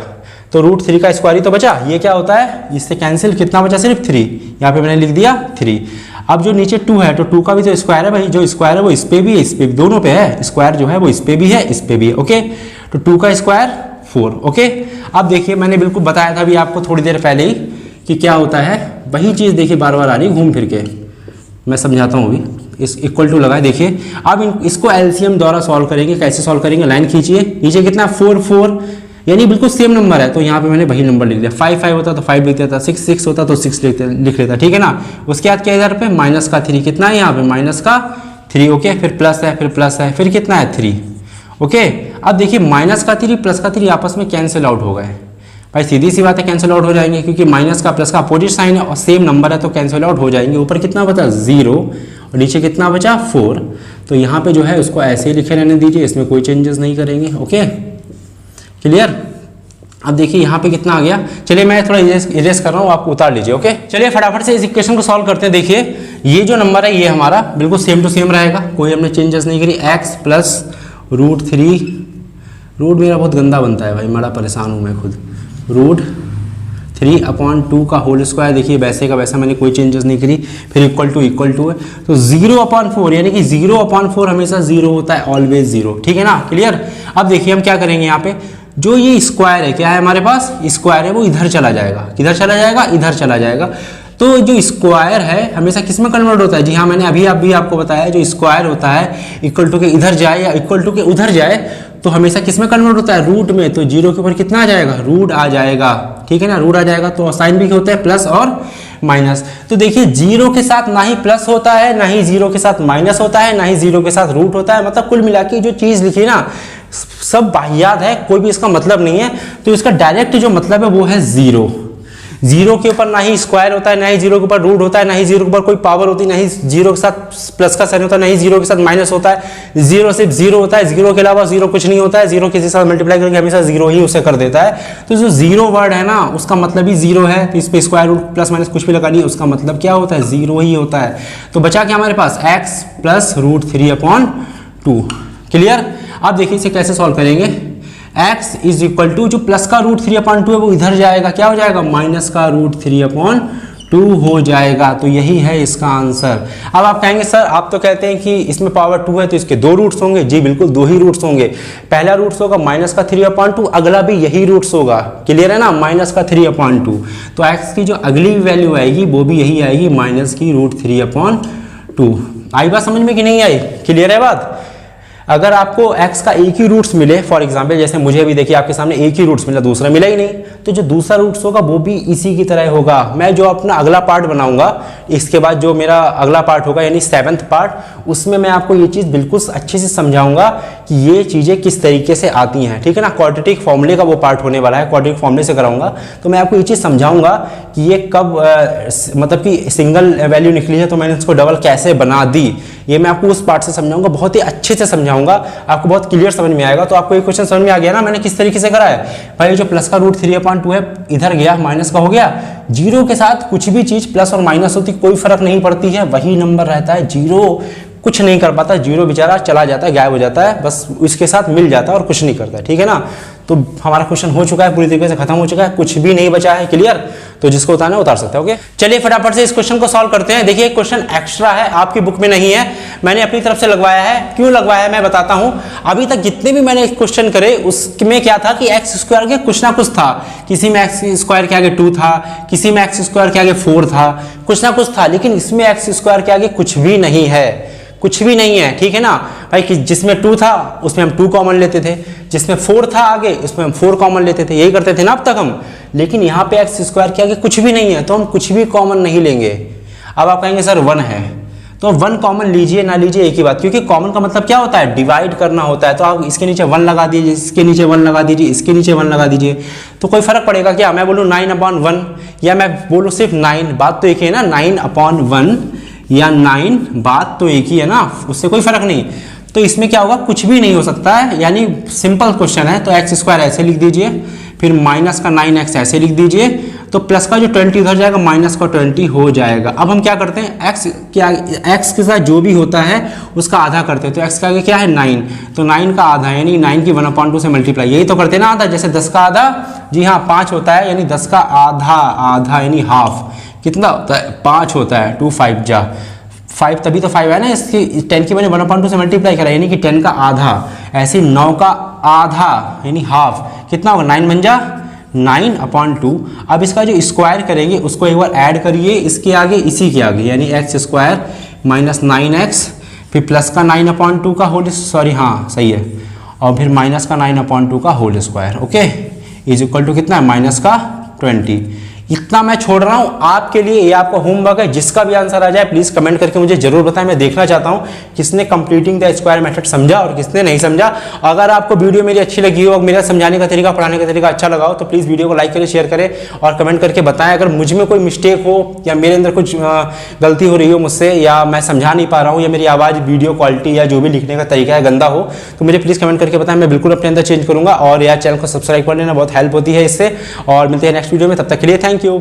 तो √3 का स्क्वायर ही तो बचा। ये क्या होता है, इससे कैंसिल कितना बचा, सिर्फ 3, यहाँ पे मैंने लिख दिया 3। अब जो नीचे 2 है तो 2 का भी तो स्क्वायर है भाई, जो स्क्वायर है वो इस पे भी है, इस पे भी, दोनों पे है स्क्वायर, जो है वो इस पे भी है, इस पे भी है। ओके, तो 2 का स्क्वायर 4। ओके, अब देखिए मैंने बिल्कुल बताया था अभी आपको थोड़ी देर पहले ही कि क्या होता है, वही चीज़ देखिए बार बार आ रही घूम फिर के, मैं समझाता हूँ अभी। इस इक्वल टू लगाए, देखिए अब इसको एलसीएम द्वारा सॉल्व करेंगे। कैसे सॉल्व करेंगे, लाइन खींचिए, नीचे कितना 4 4, यानी बिल्कुल सेम नंबर है, तो यहाँ पे मैंने वही नंबर लिख दिया। 5 5 होता तो 5 लिख देता, 6 6 होता तो 6 लिख लेता, ठीक है ना। उसके बाद क्या इधर पे माइनस का 3, कितना है यहाँ पे माइनस का 3। ओके, फिर प्लस है, फिर प्लस है, फिर कितना है 3। ओके, अब देखिए माइनस का 3 प्लस का 3 आपस में कैंसिल आउट हो गए भाई, सीधी सी बात है कैंसिल आउट हो जाएंगे, क्योंकि माइनस का प्लस का अपोजिट साइन है और सेम नंबर है तो कैंसिल आउट हो जाएंगे। ऊपर कितना बचा 0 और नीचे कितना बचा 4, तो यहाँ पे जो है उसको ऐसे ही लिखे रहने दीजिए, इसमें कोई चेंजेस नहीं करेंगे। Okay, clear. अब देखिए यहाँ पे कितना आ गया, चलिए मैं थोड़ा इरेज कर रहा हूँ, आपको उतार लीजिए। ओके, चलिए फटाफट से इस इक्वेशन को सॉल्व करते हैं। देखिए ये जो नंबर है ये हमारा बिल्कुल सेम टू सेम रहेगा, कोई हमने चेंजेस नहीं करी। x प्लस √3, रूट मेरा बहुत गंदा बनता है भाई, बड़ा परेशान हूँ मैं खुद। √3/2 का होल स्क्वायर, देखिए वैसे का वैसा, मैंने कोई चेंजेस नहीं करी। फिर इक्वल टू है, तो 0/4, यानी कि 0/4 हमेशा 0 होता है, ऑलवेज 0, ठीक है ना, क्लियर। अब देखिए हम क्या करेंगे, यहाँ पे जो ये स्क्वायर है, क्या है हमारे पास स्क्वायर है, वो इधर चला जाएगा, किधर चला जाएगा, इधर चला जाएगा। तो जो स्क्वायर है हमेशा किस में कन्वर्ट होता है, जी हाँ मैंने अभी आपको बताया, जो स्क्वायर होता है इक्वल टू के इधर जाए या इक्वल टू के उधर जाए तो हमेशा किस में कन्वर्ट होता है, रूट में। तो 0 के ऊपर कितना आ जाएगा, रूट आ जाएगा, ठीक है ना, रूट आ जाएगा। तो साइन भी होता है प्लस और माइनस। तो देखिए 0 के साथ ना ही प्लस होता है, ना ही 0 के साथ माइनस होता है, ना ही 0 के साथ रूट होता है। मतलब कुल मिला के जो चीज़ लिखी ना सब बाहियात है, कोई भी इसका मतलब नहीं है। तो इसका डायरेक्ट जो मतलब है वो है 0। 0 के ऊपर ना ही स्क्वायर होता है, ना ही 0 के ऊपर रूट होता है, ना ही 0 के ऊपर कोई पावर होती है, ना ही 0 के साथ प्लस का साइन होता है, ना ही 0 के साथ माइनस होता है। 0 सिर्फ 0 होता है, 0 के अलावा 0 कुछ नहीं होता है। 0 किसी के साथ मल्टीप्लाई करके हमेशा 0 ही उसे कर देता है। तो जो 0 वर्ड है ना उसका मतलब ही 0 है, तो इस पर स्क्वायर रूट प्लस माइनस कुछ भी लगा नहीं, उसका मतलब क्या होता है, 0 ही होता है। तो बचा क्या हमारे पास, x प्लस √3/2, क्लियर। अब देखिए इसे कैसे सॉल्व करेंगे, x इज इक्वल टू जो प्लस का √3/2 है वो इधर जाएगा, क्या हो जाएगा, माइनस का √3/2 हो जाएगा। तो यही है इसका आंसर। अब आप कहेंगे सर आप तो कहते हैं कि इसमें पावर 2 है तो इसके 2 रूट्स होंगे। जी बिल्कुल 2 ही रूट्स होंगे। पहला रूट्स होगा माइनस का 3/2, अगला भी यही रूट्स होगा, क्लियर है ना, माइनस का 3/2। तो x की जो अगली वैल्यू आएगी वो भी यही आएगी, माइनस की √3/2। आई बात समझ में कि नहीं आई, क्लियर है बात। अगर आपको x का एक ही रूट्स मिले, फॉर एग्जांपल जैसे मुझे भी देखिए आपके सामने एक ही रूट्स मिला, दूसरा मिला ही नहीं, तो जो दूसरा रूट्स होगा वो भी इसी की तरह होगा। मैं जो अपना अगला पार्ट बनाऊंगा, इसके बाद जो मेरा अगला पार्ट होगा यानी 7th पार्ट, उसमें मैं आपको ये चीज़ बिल्कुल अच्छे से समझाऊंगा कि ये चीज़ें किस तरीके से आती हैं, ठीक है ना। क्वाड्रेटिक फॉर्मूले का वो पार्ट होने वाला है, क्वाड्रेटिक फॉर्मूले से कराऊंगा। तो मैं आपको ये चीज़ समझाऊंगा कि ये कब मतलब कि सिंगल वैल्यू निकली है तो मैंने इसको डबल कैसे बना दी, ये मैं आपको उस पार्ट से समझाऊंगा, बहुत ही अच्छे से समझाऊंगा, आपको बहुत क्लियर समझ में आएगा। तो आपको ये क्वेश्चन समझ में आ गया ना मैंने किस तरीके से करा है। भाई जो प्लस का √3/2 है इधर गया, माइनस का हो गया। 0 के साथ कुछ भी चीज प्लस और माइनस होती कोई फर्क नहीं पड़ती है, वही नंबर रहता है। 0 कुछ नहीं कर पाता, 0 बेचारा चला जाता है, गायब हो जाता है, बस इसके साथ मिल जाता है और कुछ नहीं करता है, ठीक है ना। तो हमारा क्वेश्चन हो चुका है, पूरी तरीके से खत्म हो चुका है, कुछ भी नहीं बचा है, क्लियर। तो जिसको उतारना है उतार सकते हैं। ओके, चलिए फटाफट से इस क्वेश्चन को सॉल्व करते हैं। देखिए क्वेश्चन एक्स्ट्रा है, आपकी बुक में नहीं है, मैंने अपनी तरफ से लगवाया है। क्यों लगवाया है मैं बताता हूं। अभी तक जितने भी मैंने क्वेश्चन करे उसमें क्या था कि x² के कुछ ना कुछ था, किसी में x² के आगे 2 था, किसी में x² के आगे 4 था, कुछ ना कुछ था। लेकिन इसमें x² के आगे कुछ भी नहीं है, कुछ भी नहीं है, ठीक है ना भाई। कि जिसमें 2 था उसमें हम 2 कॉमन लेते थे, जिसमें 4 था आगे उसमें हम 4 कॉमन लेते थे, यही करते थे ना अब तक हम। लेकिन यहाँ पे x² के आगे कुछ भी नहीं है तो हम कुछ भी कॉमन नहीं लेंगे। अब आप कहेंगे सर 1 है, तो 1 कॉमन लीजिए ना लीजिए एक ही बात, क्योंकि कॉमन का मतलब क्या होता है, डिवाइड करना होता है। तो आप इसके नीचे 1 लगा दीजिए, इसके नीचे 1 लगा दीजिए, इसके नीचे 1 लगा दीजिए, तो कोई फर्क पड़ेगा क्या। मैं बोलूँ 9/1 या मैं बोलूँ सिर्फ 9, बात तो एक ही है ना, 9/1 या 9, बात तो एक ही है ना, उससे कोई फर्क नहीं। तो इसमें क्या होगा, कुछ भी नहीं हो सकता है, यानी सिंपल क्वेश्चन है। तो x² ऐसे लिख दीजिए, फिर माइनस का 9x ऐसे लिख दीजिए, तो प्लस का जो 20 उधर जाएगा, माइनस का 20 हो जाएगा। अब हम क्या करते हैं, x के साथ जो भी होता है उसका आधा करते हैं। तो x के आगे क्या है 9, तो 9 का आधा यानी 9 की 1/2 से मल्टीप्लाई, यही तो करते हैं ना आधा। जैसे 10 का आधा, जी हाँ 5 होता है, यानी 10 का आधा, आधा यानी हाफ, कितना होता है 5 होता है, 2 5 जा 5 तभी तो 5 है ना, इसकी 10 की मैंने 1/2 से मल्टीप्लाई करा, यानी कि 10 का आधा, ऐसे 9 का आधा यानी हाफ, कितना होगा 9 बन जा 9/2। अब इसका जो स्क्वायर करेंगे उसको एक बार ऐड करिए इसके आगे इसी के आगे, यानी x² माइनस 9x, फिर प्लस का 9/2 का होल, सॉरी हाँ सही है, और फिर माइनस का 9/2 का whole square, okay, is equal to कितना है माइनस का 20। इतना मैं छोड़ रहा हूँ आपके लिए, ये आपका होमवर्क है, जिसका भी आंसर आ जाए प्लीज कमेंट करके मुझे जरूर बताएं, मैं देखना चाहता हूँ किसने कंप्लीटिंग द स्क्वायर मेथड समझा और किसने नहीं समझा। अगर आपको वीडियो मेरी अच्छी लगी हो, मेरा समझाने का तरीका, पढ़ाने का तरीका अच्छा लगा हो तो प्लीज वीडियो को लाइक करें, शेयर करें और कमेंट करके बताएं। अगर मुझ में कोई मिस्टेक हो या मेरे अंदर कुछ गलती हो रही हो मुझसे, या मैं समझा नहीं पा रहा हूँ, या मेरी आवाज़, वीडियो क्वालिटी या जो भी लिखने का तरीका है गंदा हो, तो मुझे प्लीज़ कमेंट करके बताएं, मैं बिल्कुल अपने अंदर चेंज करूँगा। और यार चैनल को सब्सक्राइब कर लेना, बहुत हेल्प होती है इससे। और मिलते हैं नेक्स्ट वीडियो में, तब तक के लिए थैंक यू।